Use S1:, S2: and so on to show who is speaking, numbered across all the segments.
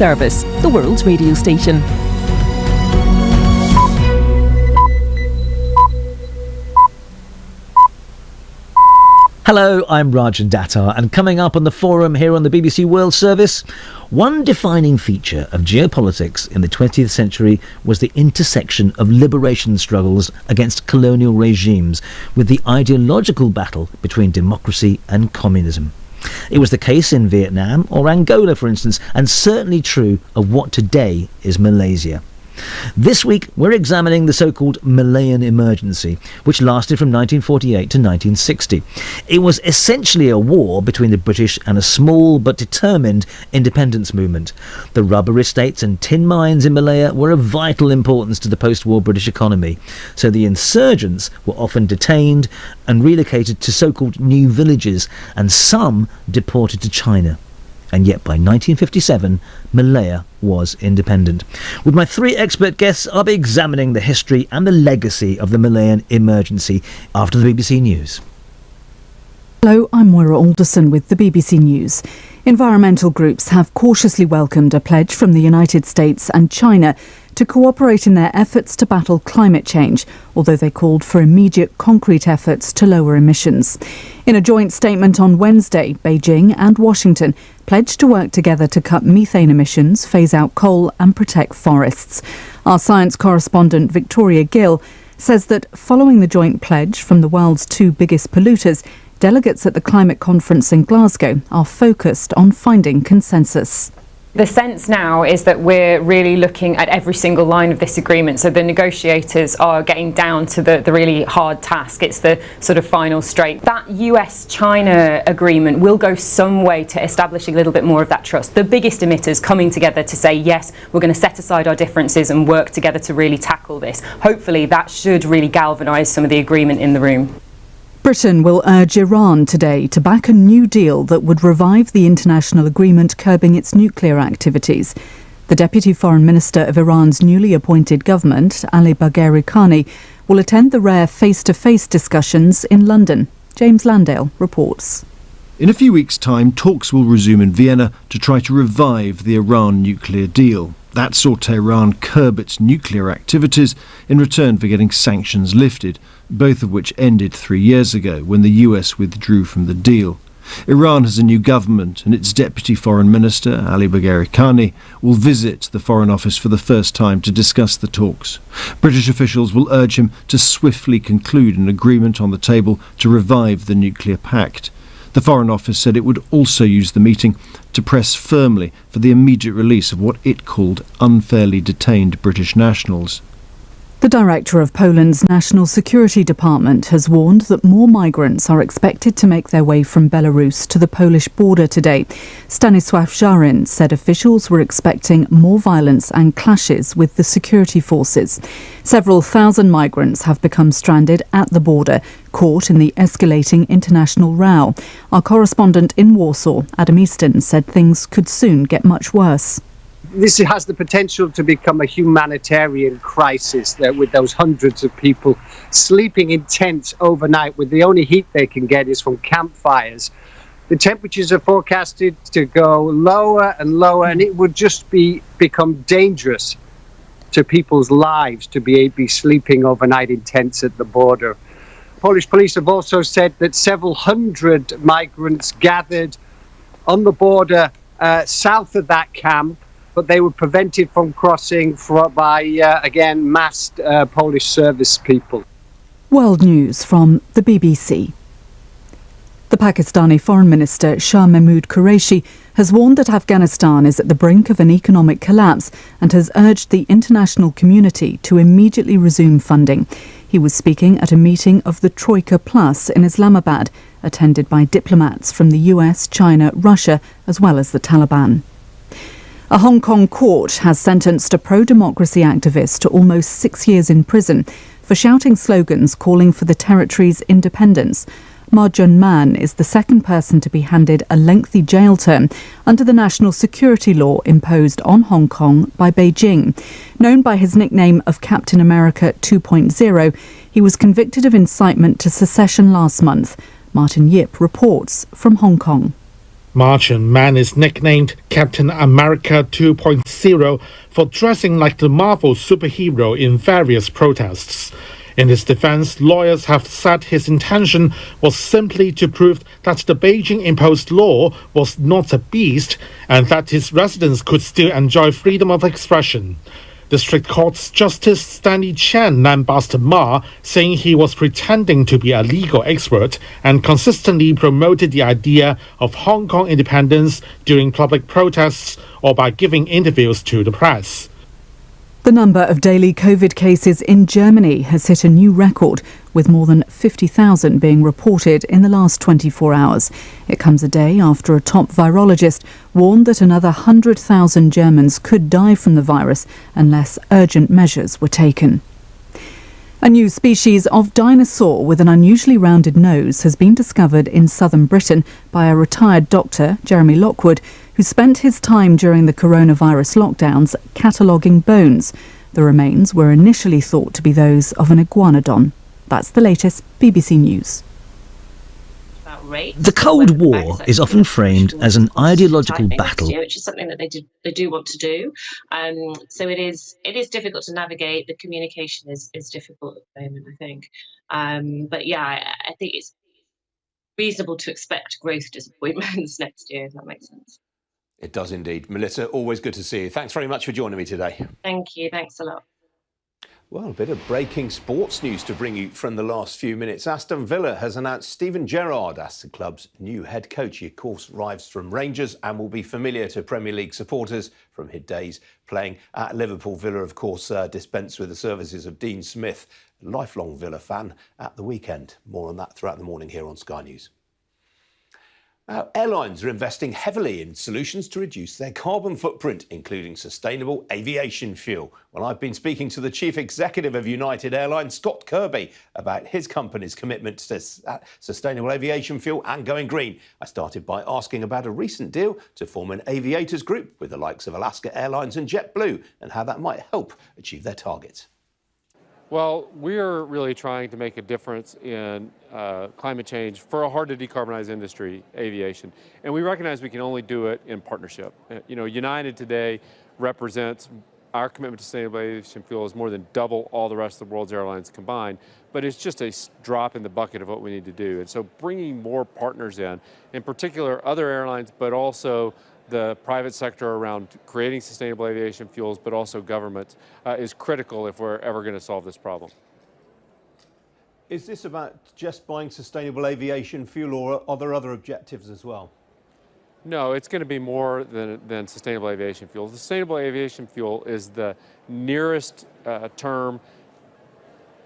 S1: Service, the world's radio station.
S2: Hello, I'm Rajan Datar, and coming up on the forum here on the BBC World Service, one defining feature of geopolitics in the 20th century was the intersection of liberation struggles against colonial regimes with the ideological battle between democracy and communism. It was the case in Vietnam or Angola, for instance, and certainly true of what today is Malaysia. This week, we're examining the so-called Malayan Emergency, which lasted from 1948 to 1960. It was essentially a war between the British and a small but determined independence movement. The rubber estates and tin mines in Malaya were of vital importance to the post-war British economy, so the insurgents were often detained and relocated to so-called new villages, and some deported to China. And yet by 1957, Malaya was independent. With my three expert guests, I'll be examining the history and the legacy of the Malayan Emergency after the BBC News.
S3: Hello, I'm Moira Alderson with the BBC News. Environmental groups have cautiously welcomed a pledge from the United States and China to cooperate in their efforts to battle climate change, although they called for immediate concrete efforts to lower emissions. In a joint statement on Wednesday, Beijing and Washington pledged to work together to cut methane emissions, phase out coal and protect forests. Our science correspondent Victoria Gill says that following the joint pledge from the world's two biggest polluters, delegates at the climate conference in Glasgow are focused on finding consensus.
S4: The sense now is that we're really looking at every single line of this agreement, so the negotiators are getting down to the really hard task. It's the sort of final straight. That US-China agreement will go some way to establishing a little bit more of that trust. The biggest emitters coming together to say, yes, we're going to set aside our differences and work together to really tackle this. Hopefully that should really galvanise some of the agreement in the room.
S3: Britain will urge Iran today to back a new deal that would revive the international agreement curbing its nuclear activities. The Deputy Foreign Minister of Iran's newly appointed government, Ali Bagheri Khani, will attend the rare face-to-face discussions in London. James Landale reports.
S5: In a few weeks' time, talks will resume in Vienna to try to revive the Iran nuclear deal. That saw Tehran curb its nuclear activities in return for getting sanctions lifted, both of which ended 3 years ago when the US withdrew from the deal. Iran has a new government, and its Deputy Foreign Minister, Ali Bagheri Khani, will visit the Foreign Office for the first time to discuss the talks. British officials will urge him to swiftly conclude an agreement on the table to revive the nuclear pact. The Foreign Office said it would also use the meeting to press firmly for the immediate release of what it called unfairly detained British nationals.
S3: The director of Poland's National Security Department has warned that more migrants are expected to make their way from Belarus to the Polish border today. Stanisław Żaryn said officials were expecting more violence and clashes with the security forces. Several thousand migrants have become stranded at the border, caught in the escalating international row. Our correspondent in Warsaw, Adam Easton, said things could soon get much worse.
S6: This has the potential to become a humanitarian crisis with those hundreds of people sleeping in tents overnight with the only heat they can get is from campfires. The temperatures are forecasted to go lower and lower, and it would just become dangerous to people's lives to be sleeping overnight in tents at the border. Polish police have also said that several hundred migrants gathered on the border south of that camp, but they were prevented from crossing by, again, masked Polish service people.
S3: World News from the BBC. The Pakistani Foreign Minister Shah Mahmood Qureshi has warned that Afghanistan is at the brink of an economic collapse and has urged the international community to immediately resume funding. He was speaking at a meeting of the Troika Plus in Islamabad, attended by diplomats from the US, China, Russia, as well as the Taliban. A Hong Kong court has sentenced a pro-democracy activist to almost 6 years in prison for shouting slogans calling for the territory's independence. Ma Jun-man is the second person to be handed a lengthy jail term under the national security law imposed on Hong Kong by Beijing. Known by his nickname of Captain America 2.0, he was convicted of incitement to secession last month. Martin Yip reports from Hong Kong.
S7: Martian Man is nicknamed Captain America 2.0 for dressing like the Marvel superhero in various protests. In his defense, lawyers have said his intention was simply to prove that the Beijing-imposed law was not a beast and that his residents could still enjoy freedom of expression. District Court's Justice Stanley Chen lambasted Ma, saying he was pretending to be a legal expert and consistently promoted the idea of Hong Kong independence during public protests or by giving interviews to the press.
S3: The number of daily COVID cases in Germany has hit a new record, with more than 50,000 being reported in the last 24 hours. It comes a day after a top virologist warned that another 100,000 Germans could die from the virus unless urgent measures were taken. A new species of dinosaur with an unusually rounded nose has been discovered in southern Britain by a retired doctor, Jeremy Lockwood, who spent his time during the coronavirus lockdowns cataloguing bones. The remains were initially thought to be those of an iguanodon. That's the latest BBC News.
S2: The Cold War is often framed as an ideological battle.
S8: Which is something that they do want to do. So it is difficult to navigate. The communication is difficult at the moment, I think. But yeah, I think it's reasonable to expect growth disappointments next year, if that makes sense.
S9: It does indeed. Melissa, always good to see you. Thanks very much for joining me today.
S8: Thank you. Thanks a lot.
S9: Well, a bit of breaking sports news to bring you from the last few minutes. Aston Villa has announced Steven Gerrard as the club's new head coach. He, of course, arrives from Rangers and will be familiar to Premier League supporters from his days playing at Liverpool. Villa, of course, dispensed with the services of Dean Smith, a lifelong Villa fan, at the weekend. More on that throughout the morning here on Sky News. Airlines are investing heavily in solutions to reduce their carbon footprint, including sustainable aviation fuel. Well, I've been speaking to the chief executive of United Airlines, Scott Kirby, about his company's commitment to sustainable aviation fuel and going green. I started by asking about a recent deal to form an aviators group with the likes of Alaska Airlines and JetBlue and how that might help achieve their targets.
S10: Well, we're really trying to make a difference in climate change for a hard-to-decarbonize industry, aviation. And we recognize we can only do it in partnership. You know, United today represents our commitment to sustainable aviation fuel is more than double all the rest of the world's airlines combined, but it's just a drop in the bucket of what we need to do. And so bringing more partners in particular other airlines, but also the private sector around creating sustainable aviation fuels, but also government, is critical if we're ever going to solve this problem.
S9: Is this about just buying sustainable aviation fuel, or are there other objectives as well?
S10: No, it's going to be more than sustainable aviation fuel. Sustainable aviation fuel is the nearest term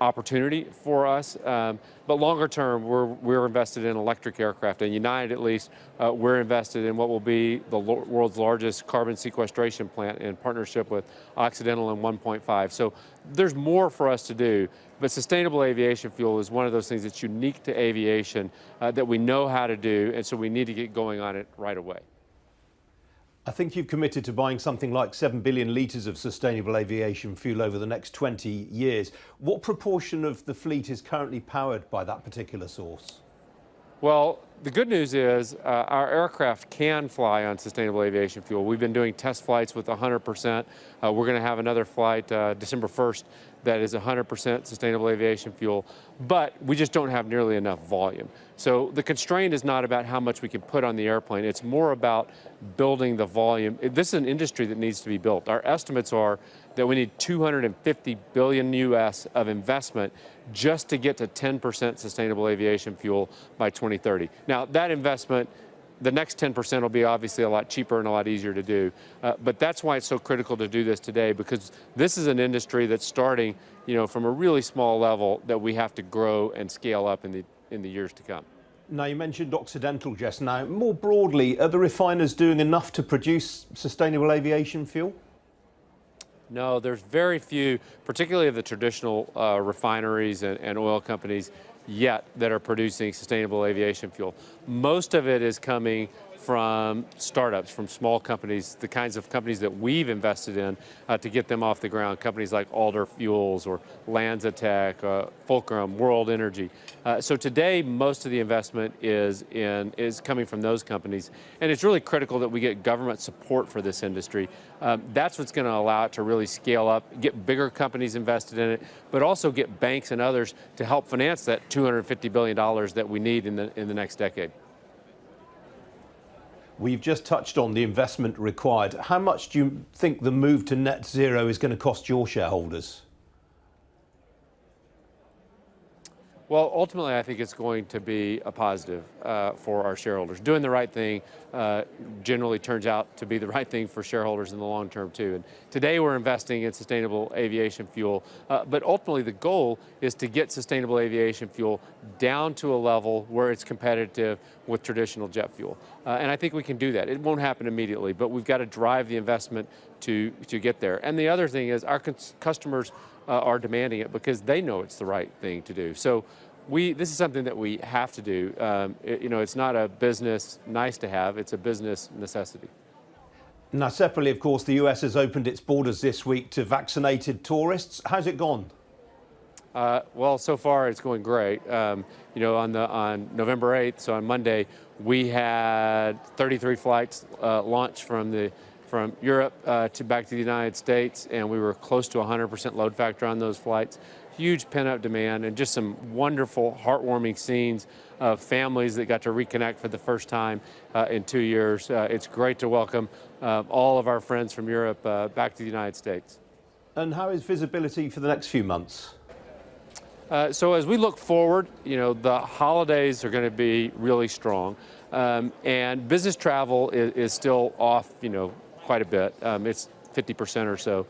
S10: opportunity for us, but longer term, we're invested in electric aircraft. And United, at least, we're invested in what will be the world's largest carbon sequestration plant in partnership with Occidental and 1.5. So there's more for us to do, but sustainable aviation fuel is one of those things that's unique to aviation that we know how to do, and so we need to get going on it right away.
S9: I think you've committed to buying something like 7 billion litres of sustainable aviation fuel over the next 20 years. What proportion of the fleet is currently powered by that particular source?
S10: Well, the good news is our aircraft can fly on sustainable aviation fuel. We've been doing test flights with 100%. We're going to have another flight December 1st that is 100% sustainable aviation fuel, but we just don't have nearly enough volume. So the constraint is not about how much we can put on the airplane. It's more about building the volume. This is an industry that needs to be built. Our estimates are that we need $250 billion US of investment just to get to 10% sustainable aviation fuel by 2030. Now, that investment, the next 10% will be obviously a lot cheaper and a lot easier to do. But that's why it's so critical to do this today, because this is an industry that's starting, you know, from a really small level that we have to grow and scale up in the years to come.
S9: Now, you mentioned Occidental just now. More broadly, are the refiners doing enough to produce sustainable aviation fuel?
S10: No, there's very few, particularly of the traditional refineries and oil companies yet that are producing sustainable aviation fuel. Most of it is coming from startups, from small companies, the kinds of companies that we've invested in to get them off the ground, companies like Alder Fuels or Lanzatech, Fulcrum, World Energy. So today, most of the investment is coming from those companies, and it's really critical that we get government support for this industry. That's what's going to allow it to really scale up, get bigger companies invested in it, but also get banks and others to help finance that $250 billion that we need in the next decade.
S9: We've just touched on the investment required. How much do you think the move to net zero is going to cost your shareholders?
S10: Well, ultimately, I think it's going to be a positive for our shareholders. Doing the right thing generally turns out to be the right thing for shareholders in the long term, too. And today, we're investing in sustainable aviation fuel. But ultimately, the goal is to get sustainable aviation fuel down to a level where it's competitive with traditional jet fuel. And I think we can do that. It won't happen immediately, but we've got to drive the investment to get there. And the other thing is our customers are demanding it because they know it's the right thing to do. So this is something that we have to do. It's not a business nice to have, it's a business necessity.
S9: Now, separately, of course, the US has opened its borders this week to vaccinated tourists. How's it gone?
S10: Well, so far it's going great. On November 8th, so on Monday, we had 33 flights launch from Europe back to the United States, and we were close to 100% load factor on those flights. Huge pent-up demand and just some wonderful, heartwarming scenes of families that got to reconnect for the first time in 2 years. It's great to welcome all of our friends from Europe back to the United States.
S9: And how is visibility for the next few months?
S10: So as we look forward, the holidays are going to be really strong, and business travel is still off, quite a bit. It's 50% or so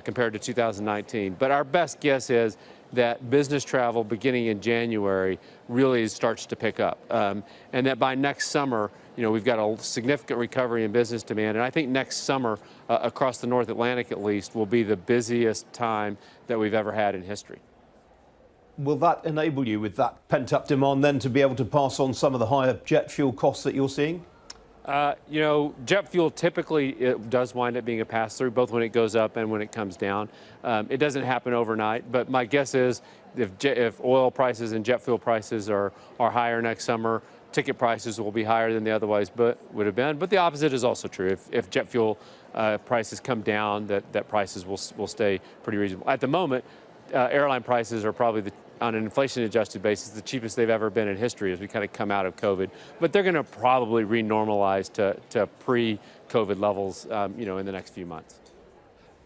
S10: compared to 2019. But our best guess is that business travel beginning in January really starts to pick up, and that by next summer, we've got a significant recovery in business demand. And I think next summer, across the North Atlantic at least, will be the busiest time that we've ever had in history.
S9: Will that enable you, with that pent-up demand, then to be able to pass on some of the higher jet fuel costs that you're seeing?
S10: Jet fuel typically it does wind up being a pass-through, both when it goes up and when it comes down. It doesn't happen overnight, but my guess is if oil prices and jet fuel prices are higher next summer, ticket prices will be higher than they otherwise would have been. But the opposite is also true. If jet fuel prices come down, that prices will stay pretty reasonable. At the moment, airline prices are probably on an inflation-adjusted basis, the cheapest they've ever been in history as we kind of come out of COVID. But they're going to probably re-normalize to pre-COVID levels, in the next few months.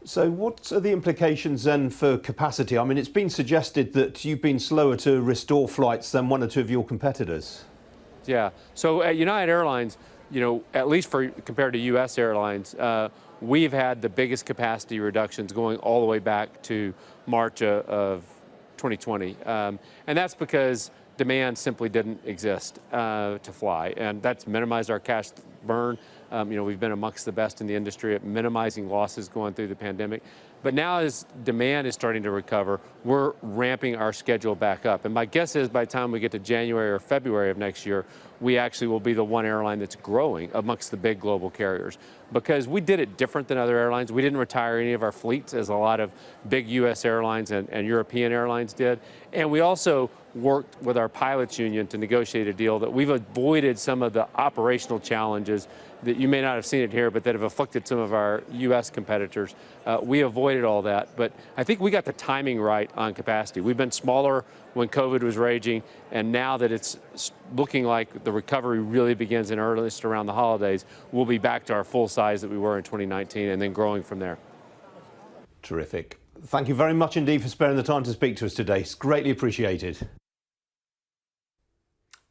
S9: So what are the implications then for capacity? I mean, it's been suggested that you've been slower to restore flights than one or two of your competitors.
S10: Yeah. So at United Airlines, at least compared to U.S. airlines, we've had the biggest capacity reductions going all the way back to March of 2020. And that's because demand simply didn't exist to fly. And that's minimized our cash burn. We've been amongst the best in the industry at minimizing losses going through the pandemic. But now as demand is starting to recover, we're ramping our schedule back up. And my guess is by the time we get to January or February of next year, we actually will be the one airline that's growing amongst the big global carriers. Because we did it different than other airlines. We didn't retire any of our fleets as a lot of big U.S. airlines and European airlines did. And we also worked with our pilots union to negotiate a deal that we've avoided some of the operational challenges that you may not have seen it here, but that have afflicted some of our U.S. competitors. We avoided all that, but I think we got the timing right on capacity. We've been smaller when COVID was raging, and now that it's looking like the recovery really begins in earnest around the holidays, we'll be back to our full size that we were in 2019 and then growing from there.
S9: Terrific. Thank you very much indeed for sparing the time to speak to us today. It's greatly appreciated.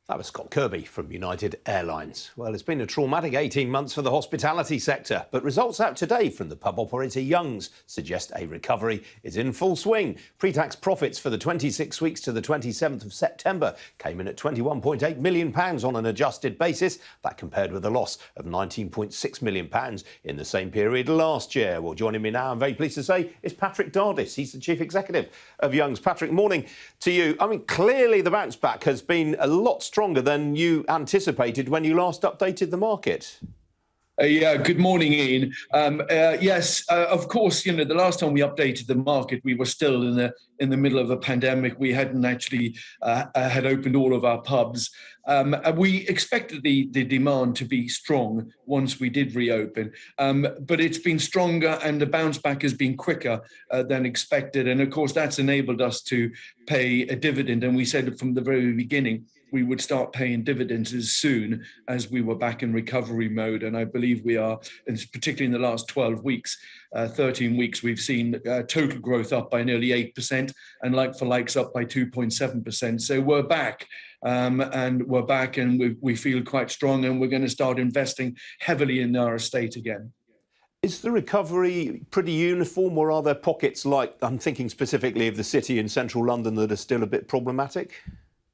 S9: That was Scott Kirby from United Airlines. Well, it's been a traumatic 18 months for the hospitality sector, but results out today from the pub operator Young's suggest a recovery is in full swing. Pre-tax profits for the 26 weeks to the 27th of September came in at £21.8 million on an adjusted basis. That compared with a loss of £19.6 million in the same period last year. Well, joining me now, I'm very pleased to say, is Patrick Dardis. He's the Chief Executive of Young's. Patrick, morning to you. I mean, clearly the bounce back has been a lot stronger stronger than you anticipated when you last updated the market.
S11: Yeah, good morning, Ian. Yes, of course, the last time we updated the market, we were still in the middle of a pandemic. We hadn't actually had opened all of our pubs. We expected the demand to be strong once we did reopen, but it's been stronger and the bounce back has been quicker than expected. And of course, that's enabled us to pay a dividend. And we said from the very beginning, we would start paying dividends as soon as we were back in recovery mode. And I believe we are, and particularly in the last 12 weeks, 13 weeks, we've seen total growth up by nearly 8% and like-for-likes up by 2.7%. So we're back. And we feel quite strong, and we're going to start investing heavily in our estate again.
S9: Is the recovery pretty uniform, or are there pockets like, I'm thinking specifically of the city in central London, that are still a bit problematic?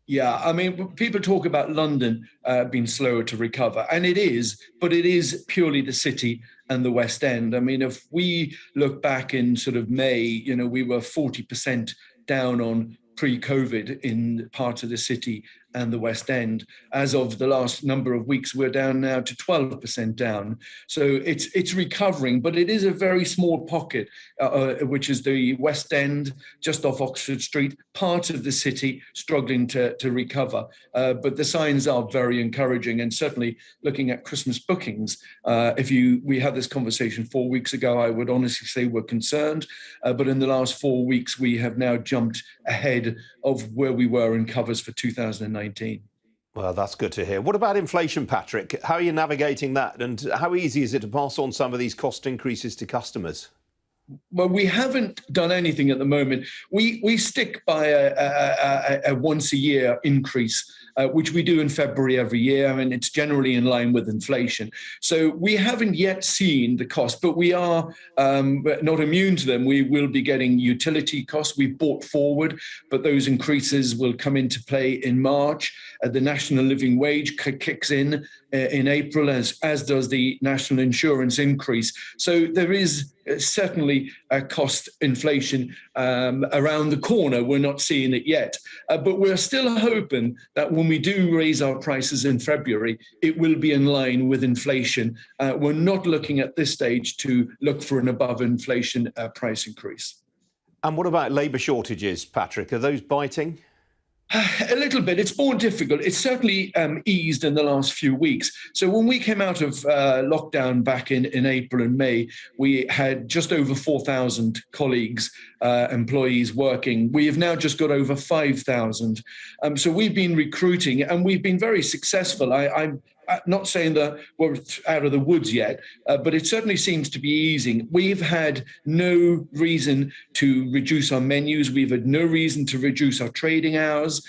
S11: Yeah, I mean, people talk about London being slower to recover, and it is, but it is purely the city and the West End. I mean, if we look back in sort of May, we were 40% down on pre-COVID in parts of the city and the West End. As of the last number of weeks, we're down now to 12% down. So it's recovering, but it is a very small pocket, which is the West End, just off Oxford Street, part of the city struggling to recover. But the signs are very encouraging, and certainly looking at Christmas bookings, we had this conversation 4 weeks ago, I would honestly say we're concerned. But in the last 4 weeks, we have now jumped ahead of where we were in covers for 2019.
S9: Well, that's good to hear. What about inflation, Patrick? How are you navigating that, and how easy is it to pass on some of these cost increases to customers?
S11: Well, we haven't done anything at the moment. We stick by a once a year increase, which we do in February every year, and it's generally in line with inflation. So we haven't yet seen the cost, but we are not immune to them. We will be getting utility costs. We've bought forward, but those increases will come into play in March. The national living wage kicks in April, as does the national insurance increase. So there is certainly a cost inflation around the corner. We're not seeing it yet, but we're still hoping that when we do raise our prices in February, it will be in line with inflation. We're not looking at this stage to look for an above inflation price increase.
S9: And what about labour shortages, Patrick? Are those biting?
S11: A little bit. It's more difficult. It's certainly eased in the last few weeks. So when we came out of lockdown back in April and May, we had just over 4,000 colleagues, employees working. We have now just got over 5,000. So we've been recruiting, and we've been very successful. I'm not saying that we're out of the woods yet, but it certainly seems to be easing. We've had no reason to reduce our menus. We've had no reason to reduce our trading hours.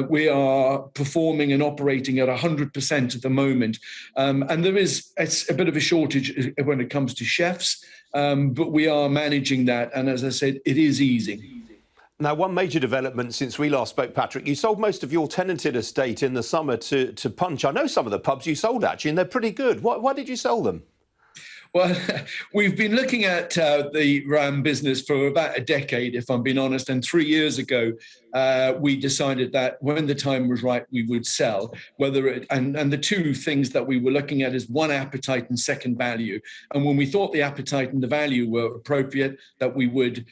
S11: We are performing and operating at 100% at the moment. And it's a bit of a shortage when it comes to chefs, but we are managing that. And as I said, it is easing.
S9: Now, one major development since we last spoke, Patrick, you sold most of your tenanted estate in the summer to Punch. I know some of the pubs you sold, actually, and they're pretty good. Why did you sell them?
S11: Well, we've been looking at the RAM business for about a decade, if I'm being honest. And 3 years ago, we decided that when the time was right, we would sell. And the two things that we were looking at is one, appetite, and second, value. And when we thought the appetite and the value were appropriate, that we would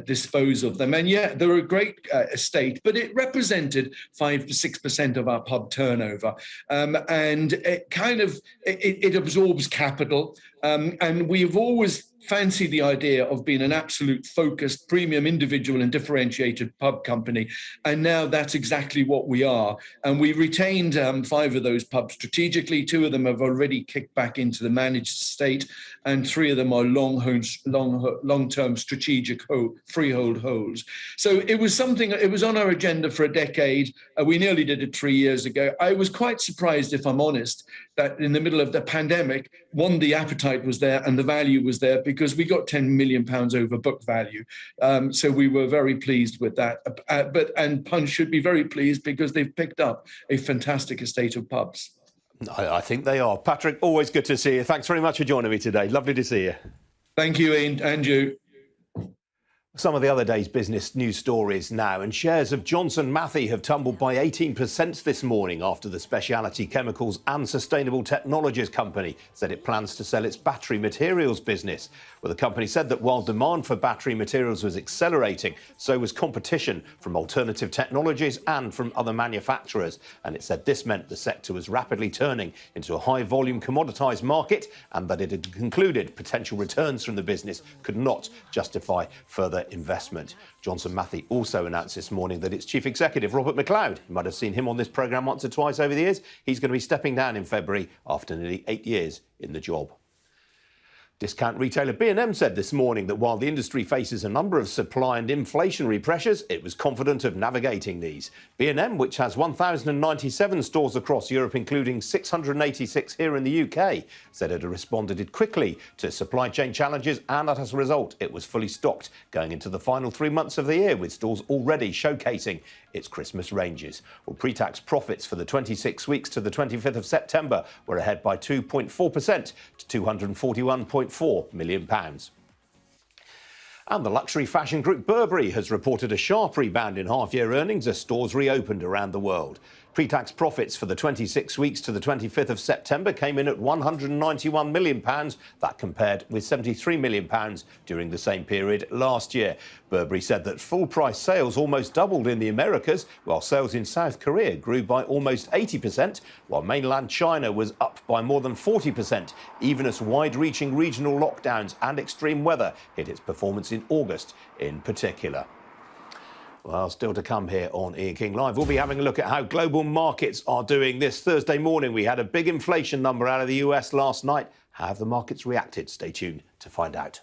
S11: dispose of them. And yeah, they're a great estate, but it represented 5 to 6% of our pub turnover. And it absorbs capital. And we've always fancied the idea of being an absolute focused, premium, individual and differentiated pub company. And now that's exactly what we are. And we retained 5 of those pubs strategically. 2 of them have already kicked back into the managed estate, and 3 of them are long-term strategic freehold holds. So it was on our agenda for a decade. We nearly did it 3 years ago. I was quite surprised, if I'm honest, that in the middle of the pandemic, one, the appetite was there and the value was there, because we got £10 million over book value. So we were very pleased with that. And Punch should be very pleased, because they've picked up a fantastic estate of pubs.
S9: I think they are. Patrick, always good to see you. Thanks very much for joining me today. Lovely to see you.
S11: Thank you, Ian, and you.
S9: Some of the other day's business news stories now, and shares of Johnson Matthey have tumbled by 18% this morning after the specialty chemicals and sustainable technologies company said it plans to sell its battery materials business. Well, the company said that while demand for battery materials was accelerating, so was competition from alternative technologies and from other manufacturers. And it said this meant the sector was rapidly turning into a high-volume commoditised market and that it had concluded potential returns from the business could not justify further investment. Johnson Matthey also announced this morning that its chief executive, Robert McLeod, you might have seen him on this programme once or twice over the years, he's going to be stepping down in February after nearly 8 years in the job. Discount retailer B&M said this morning that while the industry faces a number of supply and inflationary pressures, it was confident of navigating these. B&M, which has 1,097 stores across Europe, including 686 here in the UK, said it had responded quickly to supply chain challenges and that as a result, it was fully stocked going into the final 3 months of the year, with stores already showcasing its Christmas ranges. Well, pre-tax profits for the 26 weeks to the 25th of September were ahead by 2.4% to £241.4 million. And the luxury fashion group Burberry has reported a sharp rebound in half-year earnings as stores reopened around the world. Pre-tax profits for the 26 weeks to the 25th of September came in at £191 million. That compared with £73 million during the same period last year. Burberry said that full-price sales almost doubled in the Americas, while sales in South Korea grew by almost 80%, while mainland China was up by more than 40%, even as wide-reaching regional lockdowns and extreme weather hit its performance in August in particular. Well, still to come here on Ian King Live. We'll be having a look at how global markets are doing this Thursday morning. We had a big inflation number out of the US last night. How have the markets reacted? Stay tuned to find out.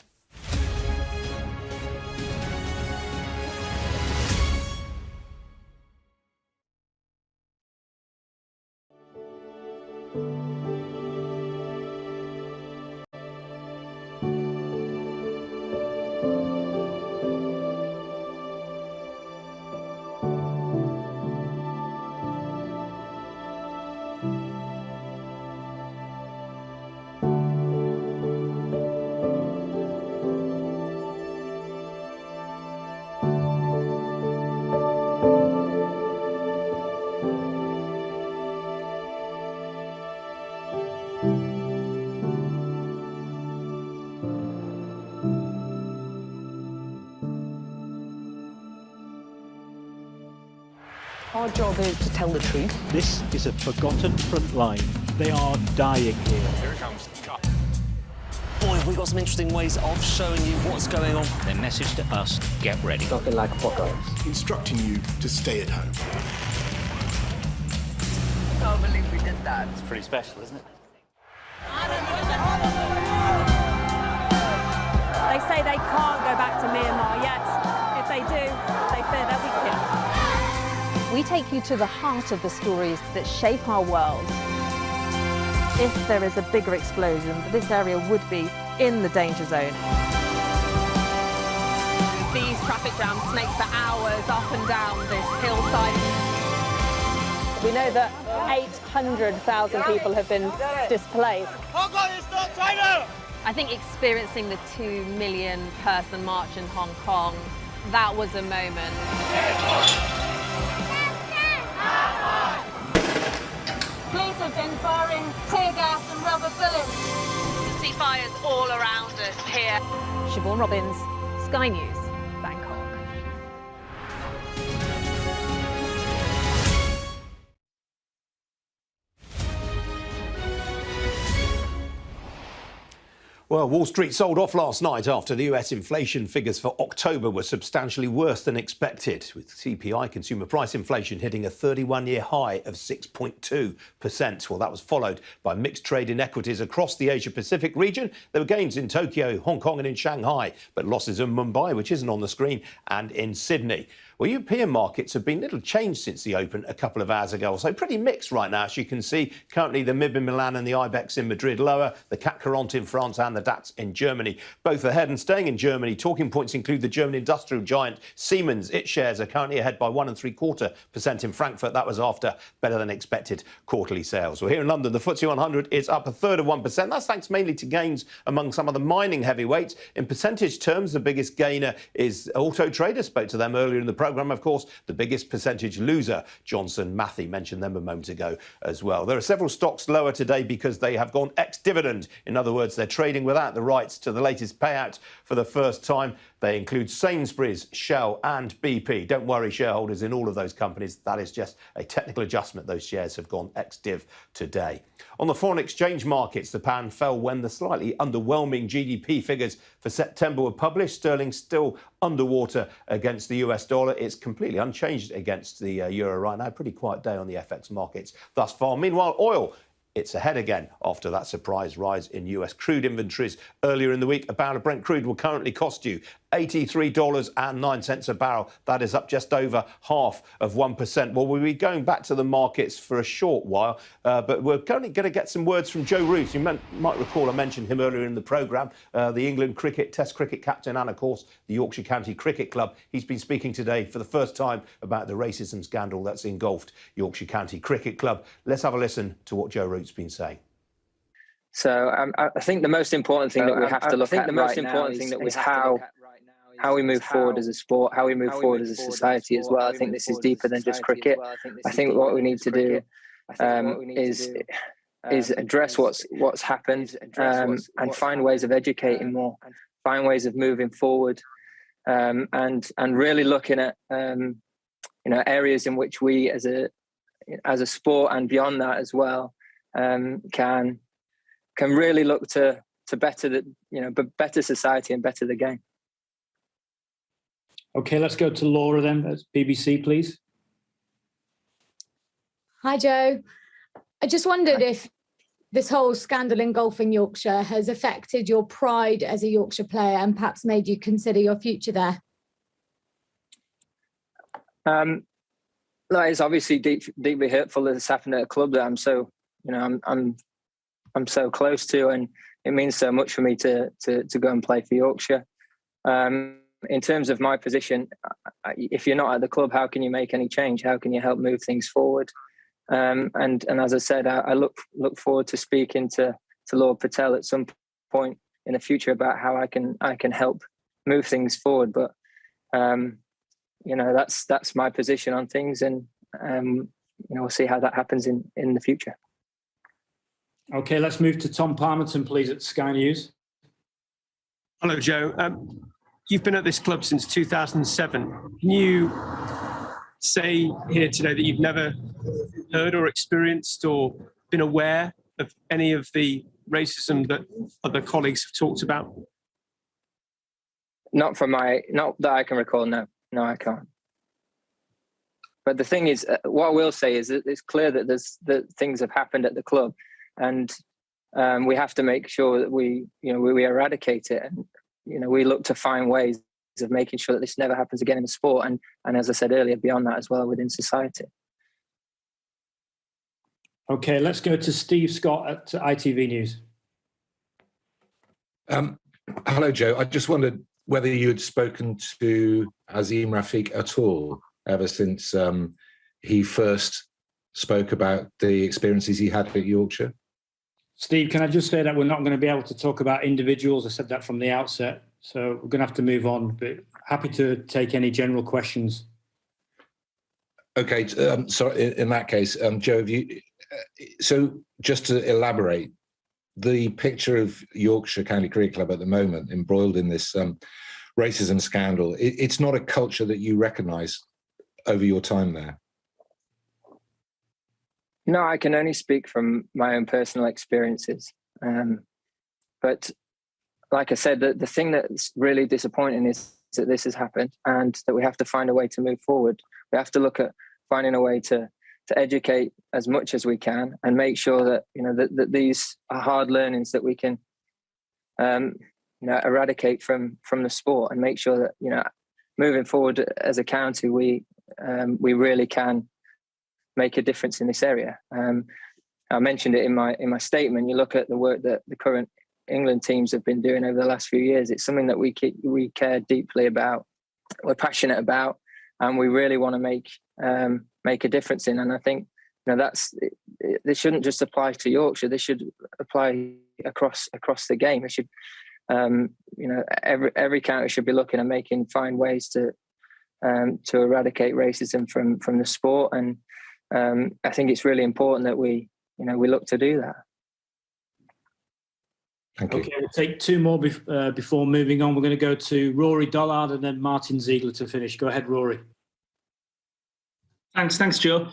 S1: Our job is to tell the truth.
S12: This is a forgotten front line. They are dying here.
S13: Here it comes. Boy, have we got some interesting ways of showing you what's going on.
S12: Their message to us, get ready.
S1: Nothing like apocalypse.
S14: Instructing you to stay at home.
S15: I can't believe we did that.
S13: It's pretty special, isn't it?
S16: They say they can't go back to Myanmar yet. If they do, they fear they'll be killed.
S17: We take you to the heart of the stories that shape our world. If there is a bigger explosion, this area would be in the danger zone.
S16: These traffic jams snake for hours up and down this hillside.
S17: We know that 800,000 people have been displaced.
S15: Hong Kong is not China!
S17: I think experiencing the 2 million person march in Hong Kong, that was a moment.
S16: Police have been firing tear gas and rubber bullets.
S17: You see fires all around us here. Siobhan Robbins, Sky News, Bangkok.
S9: Well, Wall Street sold off last night after the US inflation figures for October were substantially worse than expected, with CPI, consumer price inflation, hitting a 31-year high of 6.2%. Well, that was followed by mixed trade in equities across the Asia-Pacific region. There were gains in Tokyo, Hong Kong and in Shanghai, but losses in Mumbai, which isn't on the screen, and in Sydney. Well, European markets have been little changed since the Open a couple of hours ago, so pretty mixed right now, as you can see. Currently, the MIB in Milan and the IBEX in Madrid lower, the CAC 40 in France and the DAX in Germany both ahead. And staying in Germany, talking points include the German industrial giant Siemens. Its shares are currently ahead by 1.75% in Frankfurt. That was after better than expected quarterly sales. Well, here in London, the FTSE 100 is up 1/3 of 1%. That's thanks mainly to gains among some of the mining heavyweights. In percentage terms, the biggest gainer is Auto Trader. Spoke to them earlier in the programme. Of course, the biggest percentage loser, Johnson Matthey, mentioned them a moment ago as well. There are several stocks lower today because they have gone ex-dividend. In other words, they're trading without the rights to the latest payout for the first time. They include Sainsbury's, Shell and BP. Don't worry, shareholders in all of those companies. That is just a technical adjustment. Those shares have gone ex-div today. On the foreign exchange markets, the pound fell when the slightly underwhelming GDP figures for September were published. Sterling still underwater against the US dollar. It's completely unchanged against the euro right now. Pretty quiet day on the FX markets thus far. Meanwhile, oil, it's ahead again after that surprise rise in US crude inventories earlier in the week. A barrel of Brent crude will currently cost you $83.09 a barrel. That is up just over 0.5%. Well, we'll be going back to the markets for a short while, but we're going to get some words from Joe Root. You might recall I mentioned him earlier in the programme, the England Test cricket captain and, of course, the Yorkshire County Cricket Club. He's been speaking today for the first time about the racism scandal that's engulfed Yorkshire County Cricket Club. Let's have a listen to what Joe Root's been saying.
S18: So I think the most important thing that we have to look at is how we move forward as a sport, how we move forward as a society as well. I think this is deeper than just cricket. I think what we need to do is address what's happened and find ways of educating more, find ways of moving forward, and really looking at areas in which we as a sport and beyond that as well can really look to better better society and better the game.
S12: Okay, let's go to Laura then. That's BBC, please.
S19: Hi, Joe. I just wondered if this whole scandal engulfing Yorkshire has affected your pride as a Yorkshire player and perhaps made you consider your future there.
S18: It's obviously deeply hurtful that it's happened at a club that I'm so close to, and it means so much for me to go and play for Yorkshire. In terms of my position, if you're not at the club, how can you make any change? How can you help move things forward? And as I said, I look forward to speaking to Lord Patel at some point in the future about how I can help move things forward. But that's my position on things, and we'll see how that happens in the future.
S12: Okay, let's move to Tom Parminton, please, at Sky News.
S20: Hello, Joe. You've been at this club since 2007. Can you say here today that you've never heard or experienced or been aware of any of the racism that other colleagues have talked about?
S18: Not that I can recall, no. No, I can't. But the thing is, what I will say is that it's clear that things have happened at the club, and we have to make sure that we eradicate it, and we look to find ways of making sure that this never happens again in the sport, and as I said earlier, beyond that as well within society.
S12: Okay, let's go to Steve Scott at ITV News.
S21: Hello, Joe. I just wondered whether you had spoken to Azim Rafiq at all ever since he first spoke about the experiences he had at Yorkshire.
S12: Steve, can I just say that we're not going to be able to talk about individuals? I said that from the outset, so we're going to have to move on, but happy to take any general questions.
S21: Okay, sorry, in that case, Joe, so just to elaborate, the picture of Yorkshire County Cricket Club at the moment, embroiled in this racism scandal, it's not a culture that you recognise over your time there.
S18: No, I can only speak from my own personal experiences. But like I said, the thing that's really disappointing is that this has happened and that we have to find a way to move forward. We have to look at finding a way to educate as much as we can and make sure that, that these are hard learnings that we can, eradicate from the sport, and make sure that, moving forward as a county, we really can make a difference in this area. I mentioned it in my statement. You look at the work that the current England teams have been doing over the last few years. It's something that we care deeply about. We're passionate about, and we really want to make a difference in. And I think this shouldn't just apply to Yorkshire. This should apply across the game. It should, every county should be looking and find ways to eradicate racism from the sport. And I think it's really important that we look to do that.
S21: Thank you.
S12: Okay, we'll take two more before moving on. We're going to go to Rory Dollard and then Martin Ziegler to finish. Go ahead, Rory.
S4: Thanks, Joe.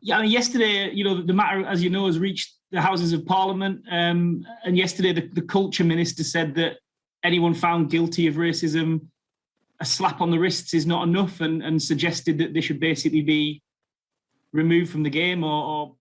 S4: Yesterday, the matter, as you know, has reached the Houses of Parliament. And yesterday, the Culture Minister said that anyone found guilty of racism, a slap on the wrists is not enough, and suggested that they should basically be removed from the game or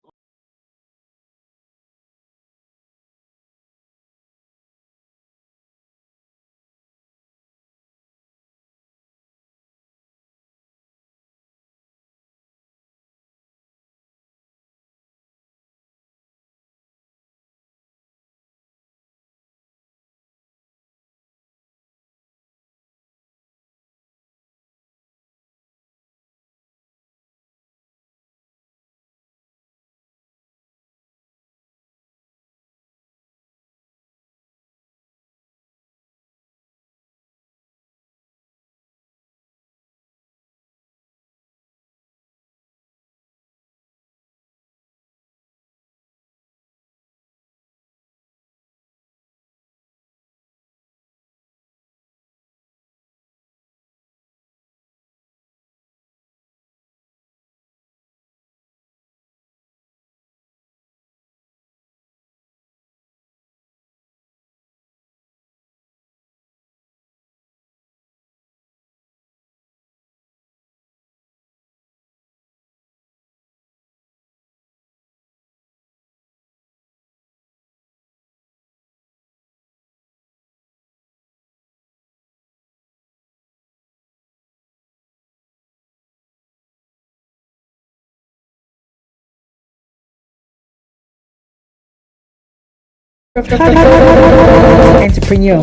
S22: entrepreneur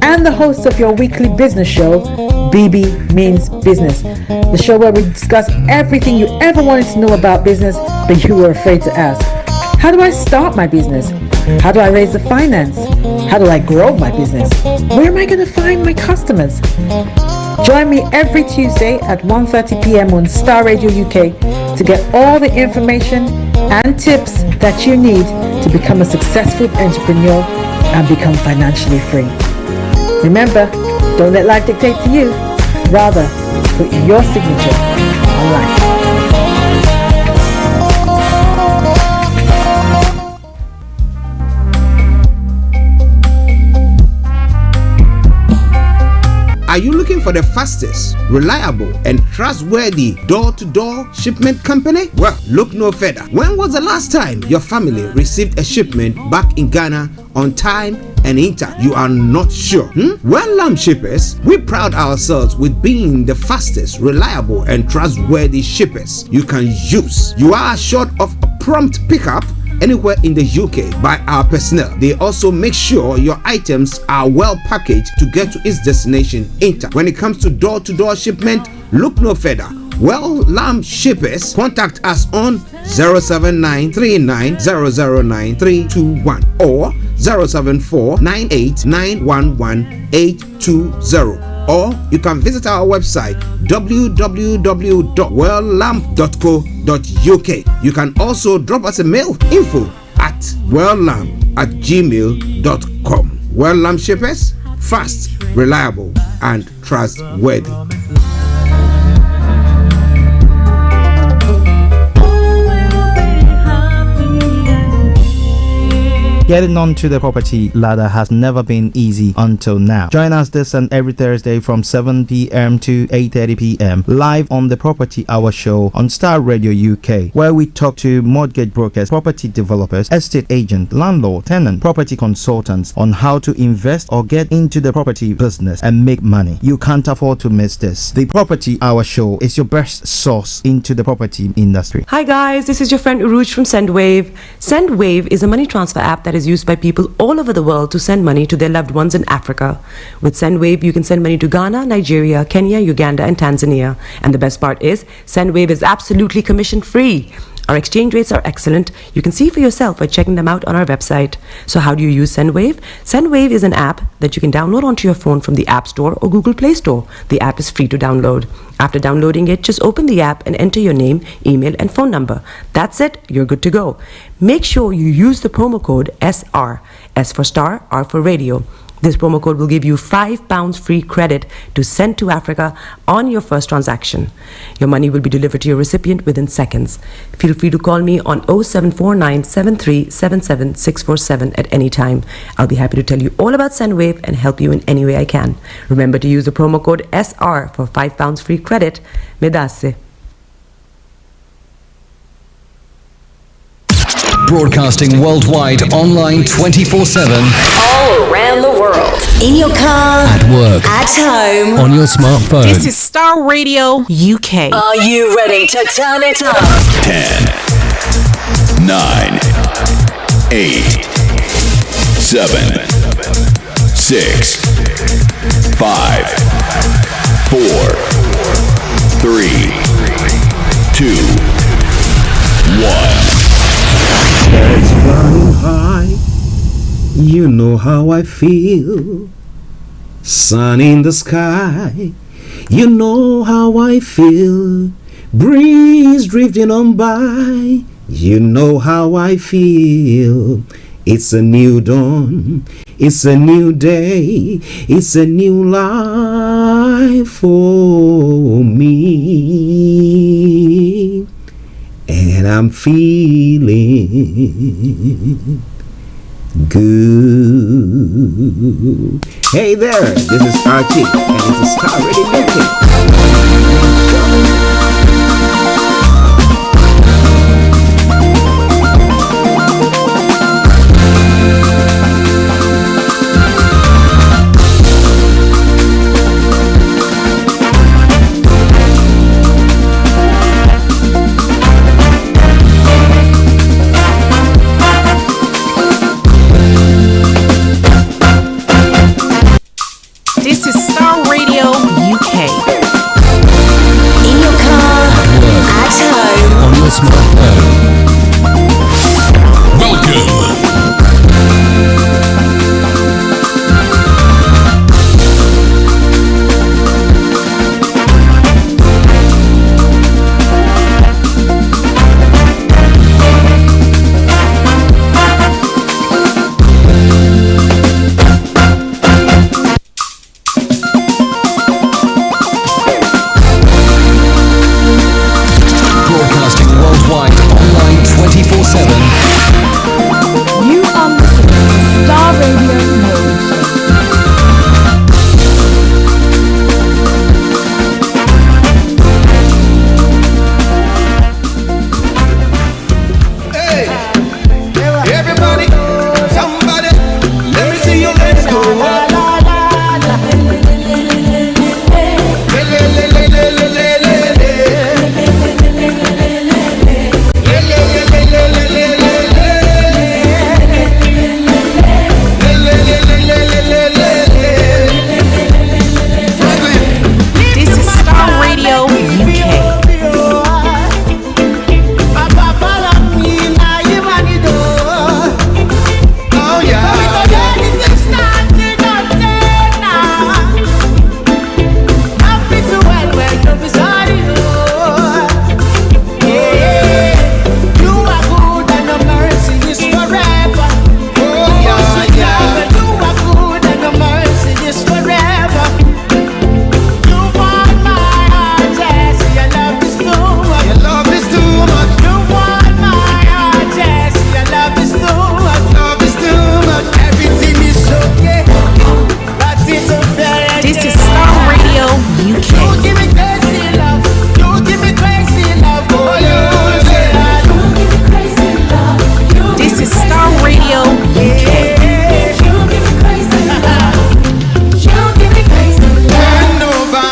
S22: and the host of your weekly business show, BB Means Business, the show where we discuss everything you ever wanted to know about business but you were afraid to ask. How do I start my business? How do I raise the finance? How do I grow my business? Where am I going to find my customers? Join me every Tuesday at 1:30 p.m. on Starr Radio UK to get all the information and tips that you need to become a successful entrepreneur and become financially free. Remember, don't let life dictate to you. Rather, put your signature on life.
S23: Are you looking for the fastest, reliable, and trustworthy door-to-door shipment company? Well, look no further. When was the last time your family received a shipment back in Ghana on time and in time? You are not sure? Well, Lamb Shippers, we pride ourselves with being the fastest, reliable, and trustworthy shippers you can use. You are assured of a prompt pickup anywhere in the UK by our personnel. They also make sure your items are well packaged to get to its destination in time. When it comes to door-to-door shipment, look no further. Well, Lamb Shippers, contact us on 07939009321 or 07498911820. Or you can visit our website www.welllamp.co.uk. You can also drop us a mail, info@welllamp@gmail.com. Well Lamp Shippers, fast, reliable, and trustworthy.
S5: Getting onto the property ladder has never been easy until now. Join us this and every Thursday from 7 p.m. to 8:30 p.m. live on the Property Hour Show on Starr Radio UK, where we talk to mortgage brokers, property developers, estate agents, landlord, tenant, property consultants on how to invest or get into the property business and make money. You can't afford to miss this. The Property Hour Show is your best source into the property industry.
S6: Hi guys, this is your friend Uruj from SendWave. SendWave is a money transfer app that is used by people all over the world to send money to their loved ones in Africa. With SendWave, you can send money to Ghana, Nigeria, Kenya, Uganda, and Tanzania. And the best part is, SendWave is absolutely commission free. Our exchange rates are excellent. You can see for yourself by checking them out on our website. So how do you use SendWave? SendWave is an app that you can download onto your phone from the App Store or Google Play Store. The app is free to download. After downloading it, just open the app and enter your name, email, and phone number. That's it. You're good to go. Make sure you use the promo code SR. S for Star, R for Radio. This promo code will give you £5 free credit to send to Africa on your first transaction. Your money will be delivered to your recipient within seconds. Feel free to call me on 0749 7377 647 at any time. I'll be happy to tell you all about SendWave and help you in any way I can. Remember to use the promo code SR for £5 free credit. Medasse.
S7: Broadcasting worldwide, online 24/7.
S24: All around the world. In your car.
S7: At work.
S24: At home.
S7: On your smartphone.
S24: This is Starr Radio UK. Are you ready to turn it up?
S25: 10, 9, 8, 7, 6, 5, 4, 3, 2, 1.
S23: Birds flying high, you know how I feel. Sun in the sky, you know how I feel. Breeze drifting on by, you know how I feel. It's a new dawn, it's a new day, it's a new life for me. And I'm feeling good. Hey there, this is Archie, and it's a Starr Radio UK.
S24: This is Starr Radio UK. In your car, at home,
S7: on your smartphone.
S25: Welcome.
S7: Broadcasting worldwide, online